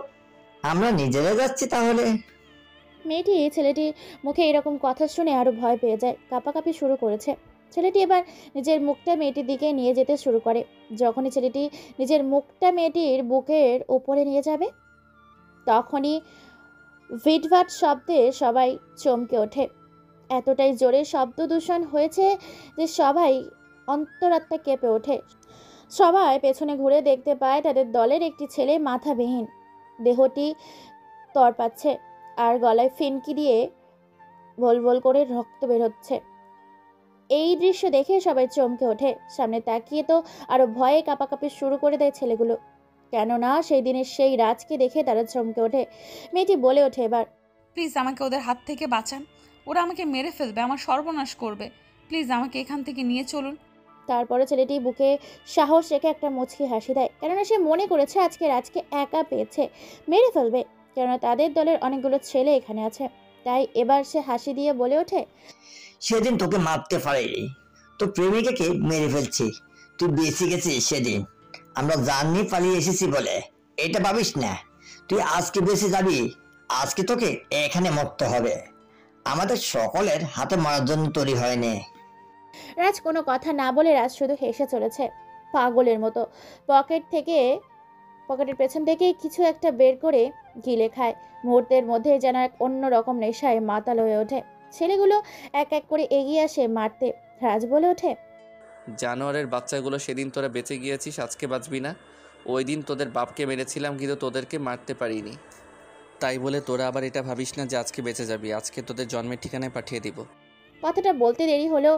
আমরা নিজেরা যাচ্ছি তাহলে। মেয়েটি ছেলেটির মুখে এরকম কথা শুনে আরো ভয় পেয়ে যায়, কাঁপাকাঁপি শুরু করেছে। ছেলেটি এবার নিজের মুখটা মেয়েটির দিকে নিয়ে যেতে শুরু করে। যখনই ছেলেটি নিজের মুখটা মেয়েটির বুকের উপরে নিয়ে যাবে, তখনই ভিটভাট শব্দে সবাই চমকে ওঠে। এতটাই জোরে শব্দ দূষণ হয়েছে যে সবাই অন্তরাত্মা কেঁপে ওঠে। সবাই পেছনে ঘুরে দেখতে পায় তাদের দলের একটি ছেলে মাথাবিহীন, দেহটি তড়পাচ্ছে আর গলায় ফিনকি দিয়ে ভোল ভোল করে রক্ত বের হচ্ছে। এই দৃশ্য দেখে সবাই চমকে ওঠে। সামনে তাকিয়ে তো আরো ভয়ে কাঁপাকাঁপি শুরু করে দেয় ছেলেগুলো, কেননা সেই দিনের সেই রাজকে দেখে তারা চমকে ওঠে। মেয়েটি বলে ওঠে এবার, প্লিজ আমাকে ওদের হাত থেকে বাঁচান, ওরা আমাকে মেরে ফেলবে, আমার সর্বনাশ করবে, প্লিজ আমাকে এখান থেকে নিয়ে চলুন। তারপরে ছেলেটি বুকে সাহস রেখে একটা মুচকি হাসি দেয়, কেননা সে মনে করেছে আজকে রাজকে একা পেয়েছে, মেরে ফেলবে, কেননা তাদের দলের অনেকগুলো ছেলে এখানে আছে। তাই এবার সে হাসি দিয়ে বলে ওঠে, সেদিন তোকে মারতে পারিনি, তো প্রেমিকাকে মেরে ফেলছি, তুই বেঁচে গেছিস সেদিন। আমরা জানি পালিয়ে এসেছি বলে, এটা ভাবিস না। তুই আজকে বেঁচে যাবি, আজকে তোকে এখানে মরতে হবে। আমাদের সকলের হাতে মারার জন্য তৈরি হয়নি। রাজ কোনো কথা না বলে রাজ শুধু হেসে চলেছে পাগলের মতো। পকেটের পেছন থেকে কিছু একটা বের করে গিলে খায়। মুহূর্তের মধ্যে যেন এক অন্য রকম নেশায় মাতাল হয়ে ওঠে। ছেলেগুলো এক এক করে এগিয়ে আসে মারতে। রাজ বলে ওঠে, জানোয়ারের বাচ্চাগুলো, সেদিন তোরা বেঁচে গিয়েছিস, আজকে বাঁচবি না। ওই দিন তোদের বাপকে মেরেছিলাম কিন্তু তোদেরকে মারতে পারিনি, তাই বলে তোরা আবার এটা ভাবিস না যে আজকে বেঁচে যাবি। আজকে তোদের জন্মের ঠিকানায় পাঠিয়ে দিব। কথাটা বলতে দেরি হলেও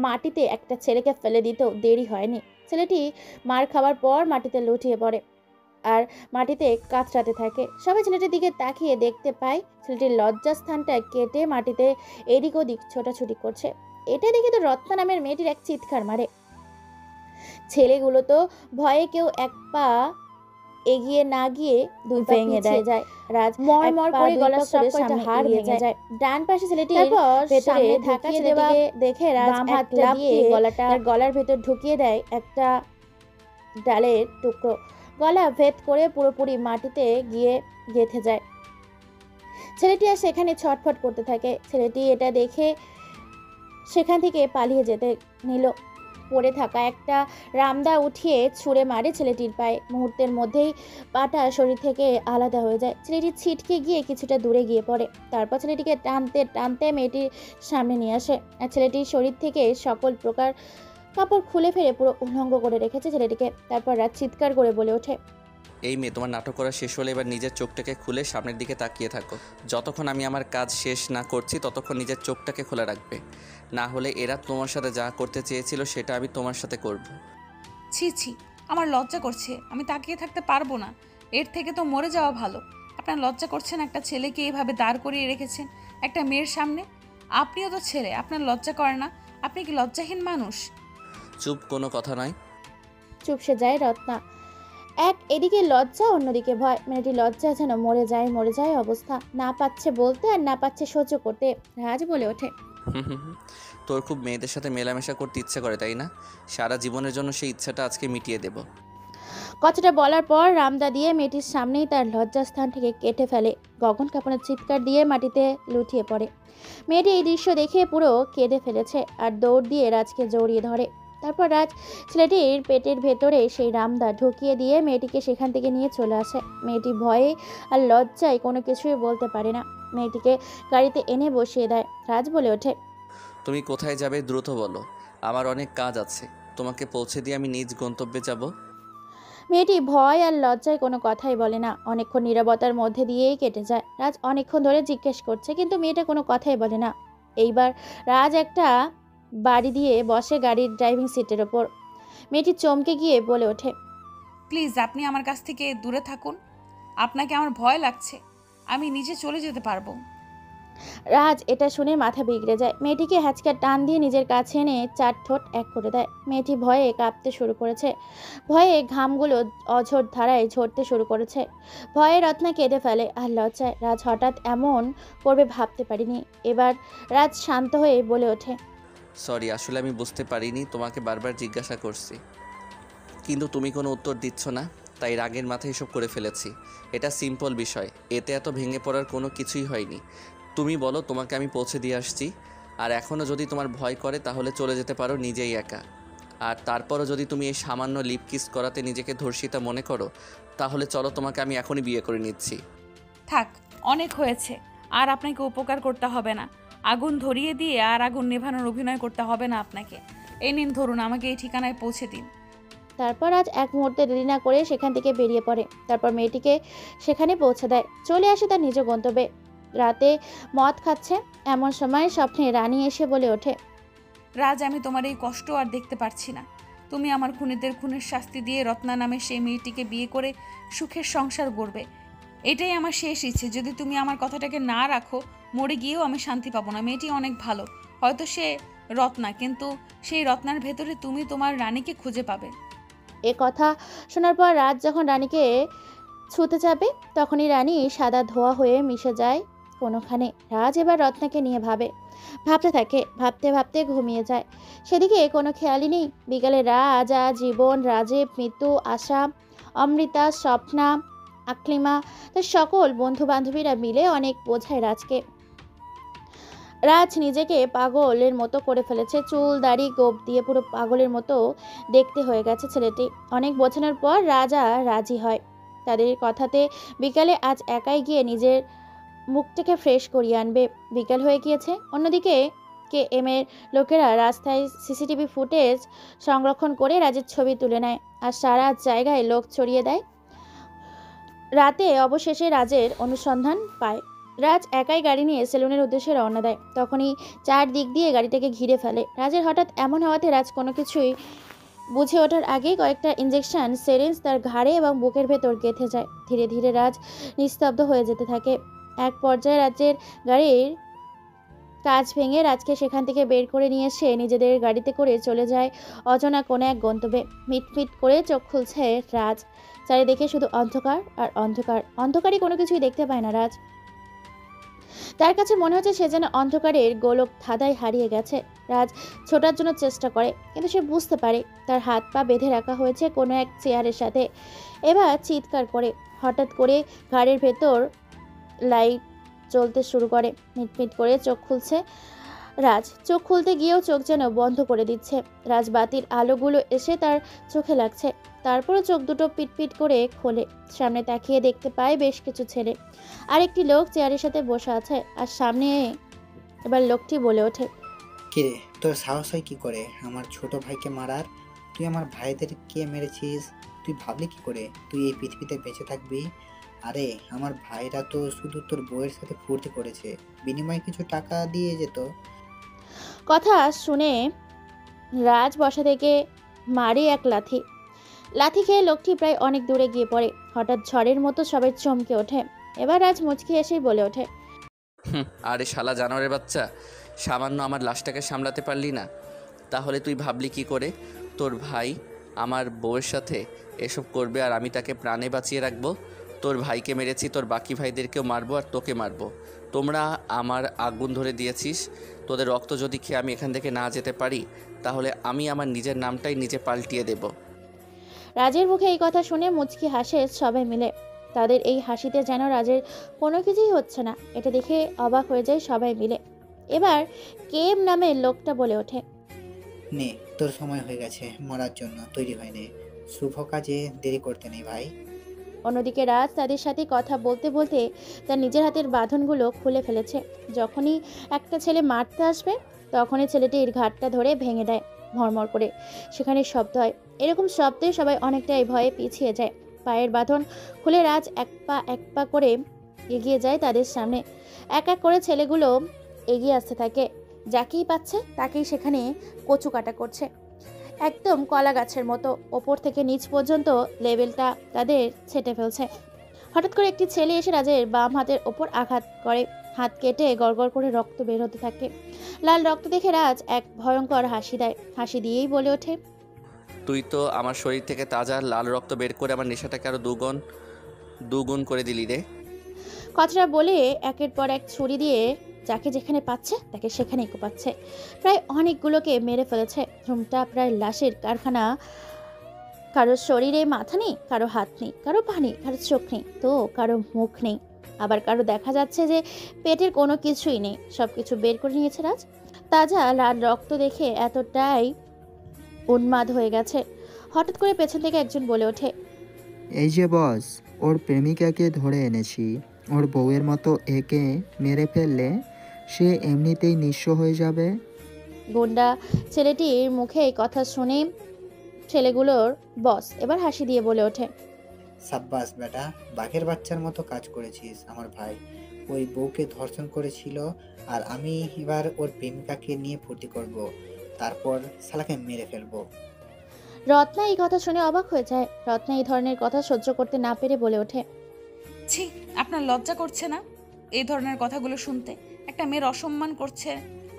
মাটিতে একটা ছেলেকে ফেলে দিতেও দেরি হয়নি। ছেলেটি মার খাওয়ার পর মাটিতে লুটিয়ে পড়ে আর মাটিতে কাতরাতে থাকে। সবাই ছেলেটির দিকে তাকিয়ে দেখতে পায় ছেলেটির লজ্জাস্থানটা কেটে মাটিতে এদিক ওদিক ছোটাছুটি করছে। এটা দেখে তো রত্না নামের মেয়েটির এক চিৎকার মারে। ছেলেগুলো তো ভয়ে কেউ এক পা এগিয়ে না গিয়ে দুই পা ভেঙে যায়। রাজ মর করে গলার সবকটা হাড় ভেঙে যায়। ডান পাশে ছেলেটি ভেতরে থাকা ছেলেটিকে দেখে রাজ বাম হাতটা দিয়ে গলার ভেতর ঢুকিয়ে দেয় একটা ডালের টুকরো। গলা ভেদ করে পুরোপুরি মাটিতে গিয়ে গেঁথে যায়। ছেলেটি আর সেখানে ছটফট করতে থাকে। ছেলেটি এটা দেখে সেখান থেকে পালিয়ে যেতে নিল। পড়ে থাকা একটা রামদা উঠিয়ে ছুঁড়ে মারে ছেলেটির পায়ে। মুহূর্তের মধ্যেই পাটা শরীর থেকে আলাদা হয়ে যায়। ছেলেটি ছিটকে গিয়ে কিছুটা দূরে গিয়ে পড়ে। তারপর ছেলেটিকে টানতে টানতে মেয়েটির সামনে নিয়ে আসে আর ছেলেটির শরীর থেকে সকল প্রকার কাপড় খুলে ফেলে পুরো উলঙ্গ করে রেখেছে ছেলেটিকে। তারপর রাত চিৎকার করে বলে ওঠে, এই মেয়ে, তোমার নাটক করা শেষ হলে এবার নিজের চোখটাকে খুলে সামনের দিকে তাকিয়ে থাকো। যতক্ষণ আমি আমার কাজ শেষ না করছি ততক্ষণ নিজের চোখটাকে খোলা রাখবে, না হলে এরা তোমার সাথে যা করতে চেয়েছিল সেটা আমি তোমার সাথে করব। ছি ছি, আমার লজ্জা করছে, আমি তাকিয়ে থাকতে পারবো না, এর থেকে তো মরে যাওয়া ভালো। আপনার লজ্জা করছেন? একটা ছেলেকে এইভাবে দাঁড় করিয়ে রেখেছেন একটা মেয়ের সামনে। আপনিও তো ছেলে, আপনার লজ্জা করে না? আপনি কি লজ্জাহীন মানুষ? চুপ, কোনো কথা নয়। চুপসে যায় রত্না। এদিকে লজ্জা, অন্যদিকে ভয়। মেয়েটি লজ্জা যেন মরে যায় অবস্থা, না পাচ্ছে বলতে আর না পাচ্ছে সহ্য করতে। রাজ বলে ওঠে, তোর খুব মেয়েদের সাথে মেলামেশা করতে ইচ্ছা করে, তাই না? সারা জীবনের জন্য সেই ইচ্ছাটা আজকে মিটিয়ে দেব। কথাটা বলার পর রামদা দিয়ে মেয়েটির সামনেই তার লজ্জাস্থান থেকে কেটে ফেলে। গগন কাঁপানোর চিৎকার দিয়ে মাটিতে লুটিয়ে পড়ে। মেয়েটি এই দৃশ্য দেখে পুরো কেঁদে ফেলেছে আর দৌড় দিয়ে রাজকে জড়িয়ে ধরে। তারপর রাজ ছেলেটির পেটের ভেতরে সেই রামদা ঢুকিয়ে দিয়ে মেয়েটিকে সেখান থেকে নিয়ে চলে আসে। মেয়েটি ভয়ে আর লজ্জায় কোনো কিছুই বলতে পারে না। মেয়েটিকে গাড়িতে এনে বসিয়ে দেয়। রাজ বলে ওঠে, তুমি কোথায় যাবে দ্রুত বলো, আমার অনেক কাজ আছে। তোমাকে পৌঁছে দিয়ে আমি নিজ গন্তব্যে যাব। মেয়েটি ভয় আর লজ্জায় কোনো কথাই বলে না। অনেকক্ষণ নীরবতার মধ্যে দিয়েই কেটে যায়। রাজ অনেকক্ষণ ধরে জিজ্ঞেস করছে কিন্তু মেয়েটা কোনো কথাই বলে না। এইবার রাজ একটা বাড়ি দিয়ে বসে গাড়ির ড্রাইভিং সিটের ওপর। মেয়েটি চমকে গিয়ে বলে ওঠে, প্লিজ আপনি আমার কাছ থেকে দূরে থাকুন। আপনাকে আমার ভয় লাগছে, আমি নিজে চলে যেতে পারবো। রাজ এটা শুনে মাথা বিগড়ে যায়। মেয়েটিকে হ্যাচকা টান দিয়ে নিজের কাছে এনে 4 ঠোঁট এক করে দেয়। মেয়েটি ভয়ে কাঁপতে শুরু করেছে, ভয়ে ঘামগুলো অঝোর ধারায় ঝরতে শুরু করেছে। ভয়ে রত্না কেঁদে ফেলে আর লজ্জায়। রাজ হঠাৎ এমন করবে ভাবতে পারিনি। এবার রাজ শান্ত হয়ে বলে ওঠে, সরি, আসলে আমি বুঝতে পারিনি, তোমাকে বারবার জিজ্ঞাসা করছি কিন্তু তুমি কোনো উত্তর দিচ্ছ না, তাই রাগের মাথায় এসব করে ফেলেছি। এটা সিম্পল বিষয়, এতে এত ভেঙে পড়ার কোনো কিছুই হয়নি। তুমি বলো, তোমাকে আমি পৌঁছে দিয়ে আসছি, আর এখনও যদি তোমার ভয় করে তাহলে চলে যেতে পারো নিজেই একা। আর তারপরও যদি তুমি এই সামান্য লিপ কিস করাতে নিজেকে ধর্ষিতা মনে করো, তাহলে চলো, তোমাকে আমি এখনই বিয়ে করে নিচ্ছি। থাক, অনেক হয়েছে, আর আপনাকে উপকার করতে হবে না। আগুন ধরিয়ে দিয়ে আর আগুন নেভানোর অভিনয় করতে হবে না আপনাকে। এই নিন ধরুন, আমাকে এই ঠিকানায় পৌঁছে দিন। তারপর আজ এক মুহূর্তে দেরি না করে সেখান থেকে বেরিয়ে পড়ে। তারপর মেয়েটিকে সেখানে পৌঁছে দেয়, চলে আসে তার নিজ গন্তব্যে। রাতে মদ খাচ্ছে এমন সময় স্বপ্নে রানী এসে বলে ওঠে, রাজ, আমি তোমার এই কষ্ট আর দেখতে পারছি না। তুমি আমার খুনিদের খুনের শাস্তি দিয়ে রত্না নামে সেই মেয়েটিকে বিয়ে করে সুখের সংসার গড়বে, এটাই আমার শেষ ইচ্ছে। যদি তুমি আমার কথাটাকে না রাখো, মরে গিয়েও আমি শান্তি পাবো না। মেয়েটি অনেক ভালো, হয়তো সে রত্না, কিন্তু সেই রত্নার ভেতরে তুমি তোমার রানীকে খুঁজে পাবে। এ কথা শোনার পর রাজ যখন রানীকে ছুতে যাবে তখনই রানী সাদা ধোয়া হয়ে মিশে যায় কোনোখানে। রাজ এবার রত্নাকে নিয়ে ভাবতে থাকে, ভাবতে ভাবতে ঘুমিয়ে যায়। সেদিকে কোনো খেয়ালই নেই। বিকালে রাজ, জীবন, রাজীব, মৃত্যু, আশা, অমৃতা, স্বপ্না, আকলিমা, তার সকল বন্ধু বান্ধবীরা মিলে অনেক বোঝায় রাজকে। রাজ নিজেকে পাগলের মতো করে ফেলেছে, চুল দাড়ি গোপ দিয়ে পুরো পাগলের মতো দেখতে হয়ে গেছে ছেলেটি। অনেক বোঝানোর পর রাজা রাজি হয় তাদের কথাতে। বিকালে আজ একাই গিয়ে নিজের মুখটাকে ফ্রেশ করিয়ে আনবে। বিকাল হয়ে গিয়েছে। অন্যদিকে KM এর লোকেরা রাস্তায় সিসিটিভি ফুটেজ সংরক্ষণ করে রাজের ছবি তুলে নেয় আর সারা জায়গায় লোক ছড়িয়ে দেয়। রাতে অবশেষে রাজের অনুসন্ধান পায়। রাজ একাই গাড়ি নিয়ে সেলুনের উদ্দেশ্যে রওনা দেয়। তখনই চারদিক দিয়ে গাড়িটাকে ঘিরে ফেলে। রাজের হঠাৎ এমন হওয়াতে রাজ কোনো কিছুই বুঝে ওঠার আগেই কয়েকটা ইঞ্জেকশন সিরিঞ্জ তার ঘাড়ে এবং বুকের ভেতর গেঁথে যায়। ধীরে ধীরে রাজ নিস্তব্ধ হয়ে যেতে থাকে। এক পর্যায়ে রাজের গাড়ির কাজ ভেঙে রাজকে সেখান থেকে বের করে নিয়ে এসে নিজেদের গাড়িতে করে চলে যায় অজানা কোনো এক গন্তব্যে। মিটমিট করে চোখ খুলছে রাজ। চারিদিকে শুধু অন্ধকার আর অন্ধকার। অন্ধকারে কোনো কিছুই দেখতে পায় না রাজ। তার কাছে মনে হচ্ছে সে যেন অন্ধকারের গোলক ধাঁধায় হারিয়ে গেছে। রাজ ছোটার জন্য চেষ্টা করে, কিন্তু সে বুঝতে পারে তার হাত পা বেঁধে রাখা হয়েছে কোনো এক চেয়ারের সাথে। এবার চিৎকার করে হঠাৎ করে ঘাড়ের ভেতর লাইট জ্বলতে শুরু করে। মিটমিট করে চোখ খুলছে রাজ। চোখ খুলতে গিয়েও চোখ যেন বন্ধ করে দিচ্ছে। রাজবাতির আলোগুলো এসে তার চোখে লাগছে। তারপরও চোখ দুটো পিটপিট করে খোলে। সামনে তাকিয়ে দেখতে পায় বেশ কিছু ছেলে আর একটি লোক চেয়ারের সাথে বসে আছে। আর সামনে এবার লোকটি বলে ওঠে, কিরে, তোর সাহস হয় কি করে আমার ছোট ভাইকে মারার? তুই আমার ভাইদেরকে মেরেছিস, তুই ভাবলি কি করে তুই এই পৃথিবীতে বেঁচে থাকবি? আরে আমার ভাইরা তো শুধু তোর বউয়ের সাথে ফুর্তি করেছে, বিনিময়ে কিছু টাকা দিয়ে যেত। কথা শুনে রাজ বসা থেকে মারে এক লাথি খেয়ে লোকটি প্রায় অনেক দূরে গিয়ে পড়ে। হঠাৎ ঝড়ের মতো সবাই চমকে ওঠে। এবার রাজ মুচকি এসেই বলে ওঠে, আরে শালা জানোয়ারের বাচ্চা, সামান্য আমার লাশটাকে সামলাতে পারলি না, তাহলে তুই ভাবলি কি করে তোর ভাই আমার বউয়ের সাথে এসব করবে আর আমি তাকে প্রাণে বাঁচিয়ে রাখবো? তোর ভাইকে মেরেছি, তোর বাকি ভাইদেরকেও মারবো আর তোকে মারবো। তোমরা আমার আগুন ধরে দিয়েছিস, তোদের রক্ত যদি খেয়ে আমি এখান থেকে না যেতে পারি তাহলে আমি আমার নিজের নামটাই নিজে পাল্টিয়ে দেব। রাজের মুখে এই কথা শুনে মুচকি হাসে সবাই মিলে। তাদের এই হাসিতে যেন রাজের কোনো কিছুই হচ্ছে না, এটা দেখে অবাক হয়ে যায় সবাই মিলে। এবার KM নামের লোকটা বলে ওঠে, নে, তোর সময় হয়ে গেছে মরার জন্য, তৈরি হয় নে, শুভ কাজে দেরি করতে নেই ভাই। অন্যদিকে রাজ তাদের সাথে কথা বলতে বলতে তার নিজের হাতের বাঁধনগুলো খুলে ফেলেছে। যখনই একটা ছেলে মারতে আসবে তখনই ছেলেটির ঘাটটা ধরে ভেঙে দেয় মরমর করে। সেখানে শব্দ হয়। এরকম শব্দে সবাই অনেকটাই ভয়ে পিছিয়ে যায়। পায়ের বাঁধন খুলে রাজ এক পা করে এগিয়ে যায় তাদের সামনে। এক এক করে ছেলেগুলো এগিয়ে আসতে থাকে। যাকেই পাচ্ছে তাকেই সেখানে কচু কাটা করছে। একদম কলা গাছের মতো ওপর থেকে নিচ পর্যন্ত লেভেলটা তাদের ছেটে ফেলছে। হঠাৎ করে একটি ছেলে এসে রাজের বাম হাতের ওপর আঘাত করে, হাত কেটে গড়গড় করে রক্ত বের হতে থাকে। লাল রক্ত দেখে রাজ এক ভয়ঙ্কর হাসি দেয়, হাসি দিয়েই বলে ওঠে, তুই তো আমার শরীর থেকে তাজা লাল রক্ত বের করে আমার নেশাটাকে আরও দুগুণ করে দিলি রে। কথাটা বলে একের পর এক ছুরি দিয়ে যাকে যেখানে পাচ্ছে তাকে সেখানেই কোপাচ্ছে। প্রায় অনেকগুলোকে মেরে ফেলেছে। রুমটা প্রায় লাশের কারখানা। কারো শরীরে মাথা নেই, কারো হাত নেই, কারো পা নেই, কারো চোখ নেই, তো কারো মুখ নেই, আবার কারো দেখা যাচ্ছে যে পেটের কোনো কিছুই নেই। সব কিছু বের করে নিয়েছে রাজ। তাজা লাল রক্ত দেখে এতটাই উন্মাদ হয়ে গেছে। হঠাৎ করে পেছন থেকে একজন বলে ওঠে, এই যে বস, ওর প্রেমিকাকে ধরে এনেছি। ওর বউয়ের মতো একে মেরে ফেললে সে এমনিতেই নিঃস্ব হয়ে যাবে। গুন্ডা ছেলেটির মুখে এই কথা শুনে ছেলেগুলোর বস এবার হাসি দিয়ে বলে ওঠে, সাব্বাস বেটা, বাঘের বাচ্চার মতো কাজ করেছিস। আমার ভাই ওই বউকে ধর্ষণ করেছিল, আর আমি এবার ওর প্রেমিকাকে নিয়ে ফুর্তি করব, তারপর শালাকে মেরে ফেলবো। রত্না এই কথা শুনে অবাক হয়ে যায়। রত্না এই ধরনের কথা সহ্য করতে না পেরে বলে ওঠে, ছি, আপনার লজ্জা করছে না এই ধরনের কথাগুলো শুনতে? একটা মেয়ের অসম্মান করছে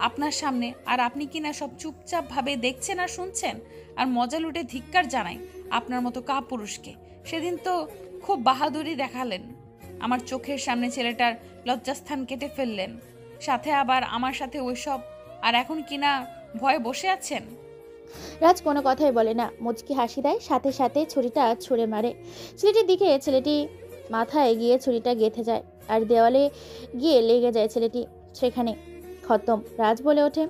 আপনার সামনে, আর আপনি কিনা সব চুপচাপ ভাবে দেখছেন আর শুনছেন, আর মজা লুটে ধিক্কার জানাই আপনার মতো কাপুরুষকে। সেদিন তো খুব বাহাদুরি দেখালেন, আমার চোখের সামনে ছেলেটার লজ্জাস্থান কেটে ফেললেন, সাথে আবার আমার সাথে ওইসব, আর এখন কিনা ভয়ে বসে আছেন। রাজ কোনো কথাই বলে না, মুচকি হাসি দেয়, সাথে সাথে ছুরিটা ছুঁড়ে মারে ছেলেটির দিকে। ছেলেটি মাথায় গিয়ে ছুরিটা গেঁথে যায়, আর দেওয়ালে গিয়ে লেগে যায় ছেলেটি। সেখানে খতম। রাজ বলে ওঠে,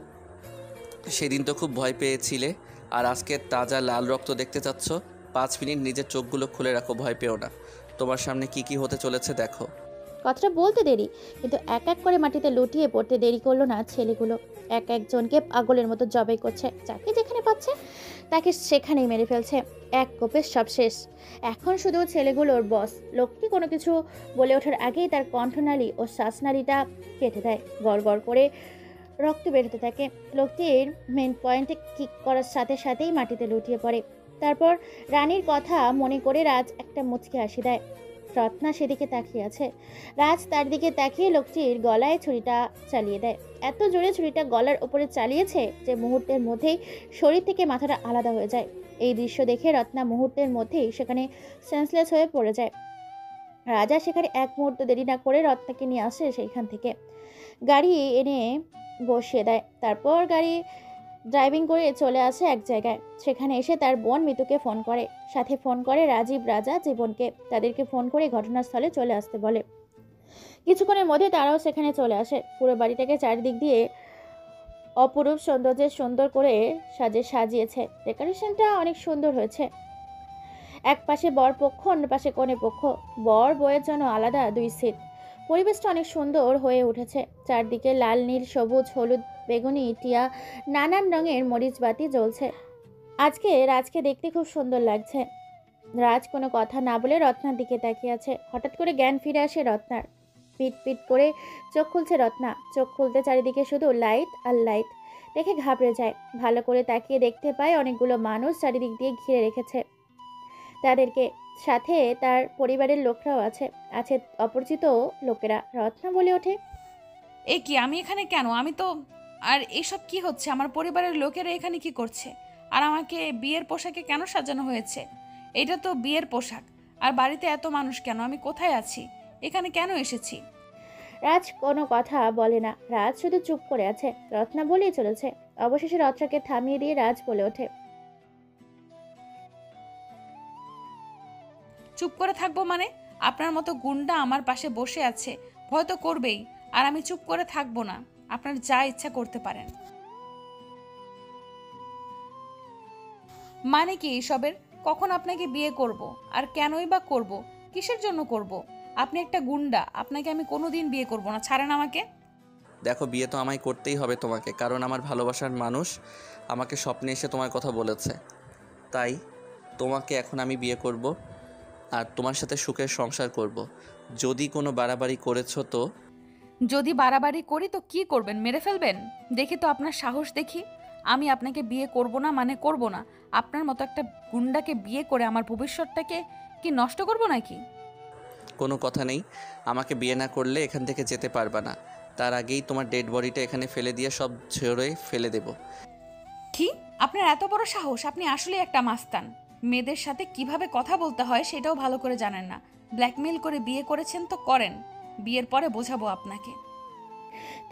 সেদিন তো খুব ভয় পেয়েছিলে, আর আজকে তাজা লাল রক্ত দেখতে চাচ্ছ? 5 মিনিট নিজের চোখগুলো খুলে রাখো, ভয় পেও না। তোমার সামনে কি কি হতে চলেছে দেখো। কথাটা বলতে দেরি, কিন্তু এক এক করে মাটিতে লুটিয়ে পড়তে দেরি করলো না ছেলেগুলো। এক একজনকে পাগলের মতো জবাই করছে, যাকে যেখানে পাচ্ছে তাকে সেখানেই মেরে ফেলছে। এক কোপে সব শেষ। এখন শুধু ছেলেগুলোর বস লোকটি কোনো কিছু বলে ওঠার আগেই তার কণ্ঠনালী ও শ্বাসনালীটা কেটে দেয়, গড় গড় করে রক্ত বেরোতে থাকে। লোকটির মেন পয়েন্টে কিক করার সাথে সাথেই মাটিতে লুটিয়ে পড়ে। তারপর রানীর কথা মনে করে রাজ একটা মুচকি হাসি দেয়। রত্না সেদিকে তাকিয়ে আছে। রাজ তার দিকে তাকিয়ে লোকটির গলায় ছুরিটা চালিয়ে দেয়। এত জোরে ছুরিটা গলার ওপরে চালিয়েছে যে মুহূর্তের মধ্যেই শরীর থেকে মাথাটা আলাদা হয়ে যায়। এই দৃশ্য দেখে রত্না মুহূর্তের মধ্যেই সেখানে সেন্সলেস হয়ে পড়ে যায়। রাজা সেখানে এক মুহূর্ত দেরি না করে রত্নাকে নিয়ে আসে সেইখান থেকে, গাড়ি এনে বসিয়ে দেয়। তারপর গাড়ি ড্রাইভিং করে চলে আসে এক জায়গায়। সেখানে এসে তার বোন মিতুকে ফোন করে, সাথে ফোন করে রাজীব, রাজা, জীবনকে। তাদেরকে ফোন করে ঘটনাস্থলে চলে আসতে বলে। কিছুক্ষণের মধ্যে তারাও সেখানে চলে আসে। পুরো বাড়িটাকে চারিদিক দিয়ে অপরূপ সৌন্দর্যে সুন্দর করে সাজিয়েছে। ডেকোরেশনটা অনেক সুন্দর হয়েছে। এক পাশে বর পক্ষ, অন্য পাশে কনে পক্ষ। বর বউয়ের জন্য আলাদা 2 সিট। পরিবেশটা অনেক সুন্দর হয়ে উঠেছে। চারদিকে লাল, নীল, সবুজ, হলুদ, বেগুনি, টিয়া, নানান রঙের মরিচ বাতি জ্বলছে। আজকে রাজকে দেখতে খুব সুন্দর লাগছে। রাজ কোনো কথা না বলে রত্নার দিকে তাকিয়ে আছে। হঠাৎ করে জ্ঞান ফিরে আসে রত্নার। পিট পিট করে চোখ খুলছে রত্না। চোখ খুলতে চারিদিকে শুধু লাইট আর লাইট দেখে ঘাবড়ে যায়। ভালো করে তাকিয়ে দেখতে পায় অনেকগুলো মানুষ চারিদিক দিয়ে ঘিরে রেখেছে তাদেরকে। সাথে তার পরিবারের লোকরাও আছে অপরিচিত লোকেরা। রত্না বলে ওঠে, এ কি, আমি এখানে কেন? আমি তো, আর এসব কি হচ্ছে? আমার পরিবারের লোকেরা এখানে কি করছে? আর আমাকে বিয়ের পোশাকে কেন সাজানো হয়েছে? এটা তো বিয়ের পোশাক। আর বাড়িতে এত মানুষ কেন? আমি কোথায় আছি? এখানে কেন এসেছি? রাজ কোনো কথা বলে না। রাজ শুধু চুপ করে আছে। রত্না বলেই চলেছে। অবশেষে রত্নাকে থামিয়ে দিয়ে রাজ বলে ওঠে, চুপ করে থাকবো মানে? আপনার মতো গুন্ডা আমার পাশে বসে আছে, ভয় তো করবেই, আর আমি চুপ করে থাকবো না। আপনার যা ইচ্ছা করতে পারেন। মানে কি এসবের? কখন আপনাকে বিয়ে করব? আর কেনই বা করব? কিসের জন্য করব? আপনি একটা গুন্ডা, আপনাকে আমি কোনোদিন বিয়ে করব না। ছাড়েন আমাকে। দেখো, বিয়ে তো আমায় করতেই হবে তোমাকে, কারণ আমার ভালোবাসার মানুষ আমাকে স্বপ্নে এসে তোমার কথা বলেছে। তাই তোমাকে এখন আমি বিয়ে করব, আর তোমার সাথে সুখের সংসার করব। যদি কোনো বাড়াবাড়ি করেছো তো? যদি বাড়াবাড়ি করি তো কি করবেন? মেরে ফেলবেন? দেখি তো আপনার সাহস দেখি। আমি আপনাকে বিয়ে করব না মানে করব না। আপনার মতো একটা গুন্ডাকে বিয়ে করে আমার ভবিষ্যৎটাকে কি নষ্ট করব নাকি? কোনো কথা নেই, আমাকে বিয়ে না করলে এখান থেকে যেতে পারবা না। তার আগেই তোমার ডেড বডিটা এখানে ফেলে দিয়ে সব ঝেড়ে ফেলে দেব। কি? আপনার এত বড় সাহস? আপনি আসলে একটা মাস্তান। মেয়েদের সাথে কিভাবে কথা বলতে হয় সেটাও ভালো করে জানেন না। ব্ল্যাকমেল করে বিয়ে করেছেন তো করেন, বিয়ের পরে বোঝাবো আপনাকে।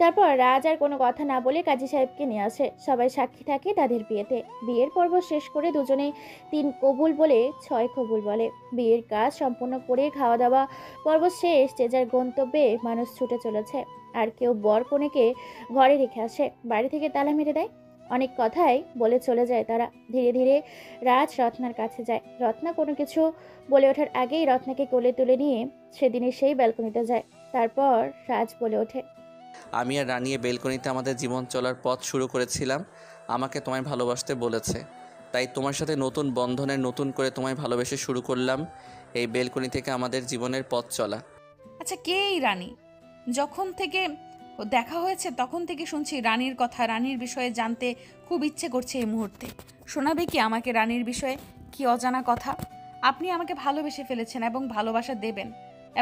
তারপর রাজ আর কোনো কথা না বলে কাজী সাহেবকে নিয়ে আসে। সবাই সাক্ষী থাকে তাদের বিয়েতে। বিয়ের পর্ব শেষ করে দুজনেই 3 কবুল বলে 6 কবুল বলে। বিয়ের কাজ সম্পূর্ণ করে খাওয়া দাওয়া পর্ব শেষ। যে যার গন্তব্যে মানুষ ছুটে চলেছে। আর কেউ বর কনেকে ঘরে রেখে আসে, বাড়ি থেকে তালা মেরে দেয়। অনেক কথাই বলে চলে যায় তারা। ধীরে ধীরে রাজ রত্নার কাছে যায়। রত্না কোনো কিছু বলে ওঠার আগেই রত্নাকে কোলে তুলে নিয়ে সেদিনের সেই ব্যালকনিতে যায়। তারপর রাজ বলে ওঠে, আমি আর রানিয়ে বেলকনিতে আমাদের জীবন চলার পথ শুরু করেছিলাম। আমাকে তোমায় ভালোবাসতে বলেছে, তাই তোমার সাথে নতুন বন্ধনের নতুন করে তোমায় ভালোবেসে শুরু করলাম এই বেলকনি থেকে আমাদের জীবনের পথ চলা। আচ্ছা, কে এই রানী? যখন থেকে দেখা হয়েছে তখন থেকে শুনছি রানীর কথা, রানীর বিষয়ে জানতে খুব ইচ্ছে করছে এই মুহূর্তে। শোনাবে কি আমাকে রানীর বিষয়ে? কি অজানা কথা? আপনি আমাকে ভালোবেসে ফেলেছেন এবং ভালোবাসা দেবেন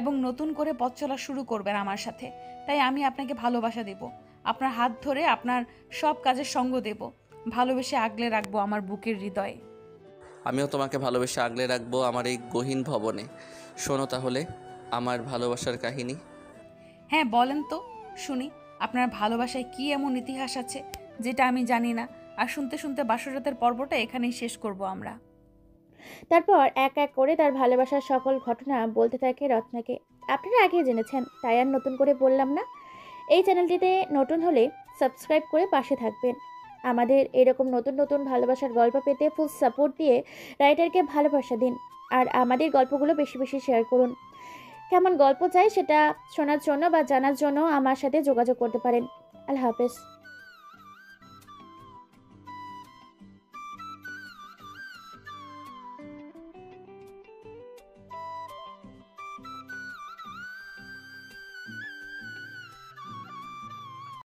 এবং নতুন করে পথ চলা শুরু করবেন আমার সাথে। তাই আমি আপনাকে ভালোবাসা দেব, আপনার হাত ধরে আপনার সব কাজের সঙ্গ দেব, ভালোবেসে আগলে রাখবো আমার বুকের হৃদয়ে। আমিও তোমাকে ভালোবেসে আগলে রাখবো আমার এই গহীন ভবনে। শোনো তাহলে আমার ভালোবাসার কাহিনী। হ্যাঁ বলেন তো শুনি, আপনার ভালোবাসায় কি এমন ইতিহাস আছে যেটা আমি জানি না? আর শুনতে শুনতে বাসরাতের পর্বটা এখানেই শেষ করব আমরা। তারপর এক এক করে তার ভালোবাসার সকল ঘটনা বলতে থাকে রত্নাকে। আপনারা আগে জেনেছেন, তাই আর নতুন করে বললাম না। এই চ্যানেলটিতে নতুন হলে সাবস্ক্রাইব করে পাশে থাকবেন। আমাদের এরকম নতুন নতুন ভালোবাসার গল্প পেতে ফুল সাপোর্ট দিয়ে রাইটারকে ভালোবাসা দিন। আর আমাদের গল্পগুলো বেশি বেশি শেয়ার করুন। কেমন গল্প চাই সেটা শোনার জন্য বা জানার জন্য আমার সাথে যোগাযোগ করতে পারেন। আল্লাহ হাফেজ।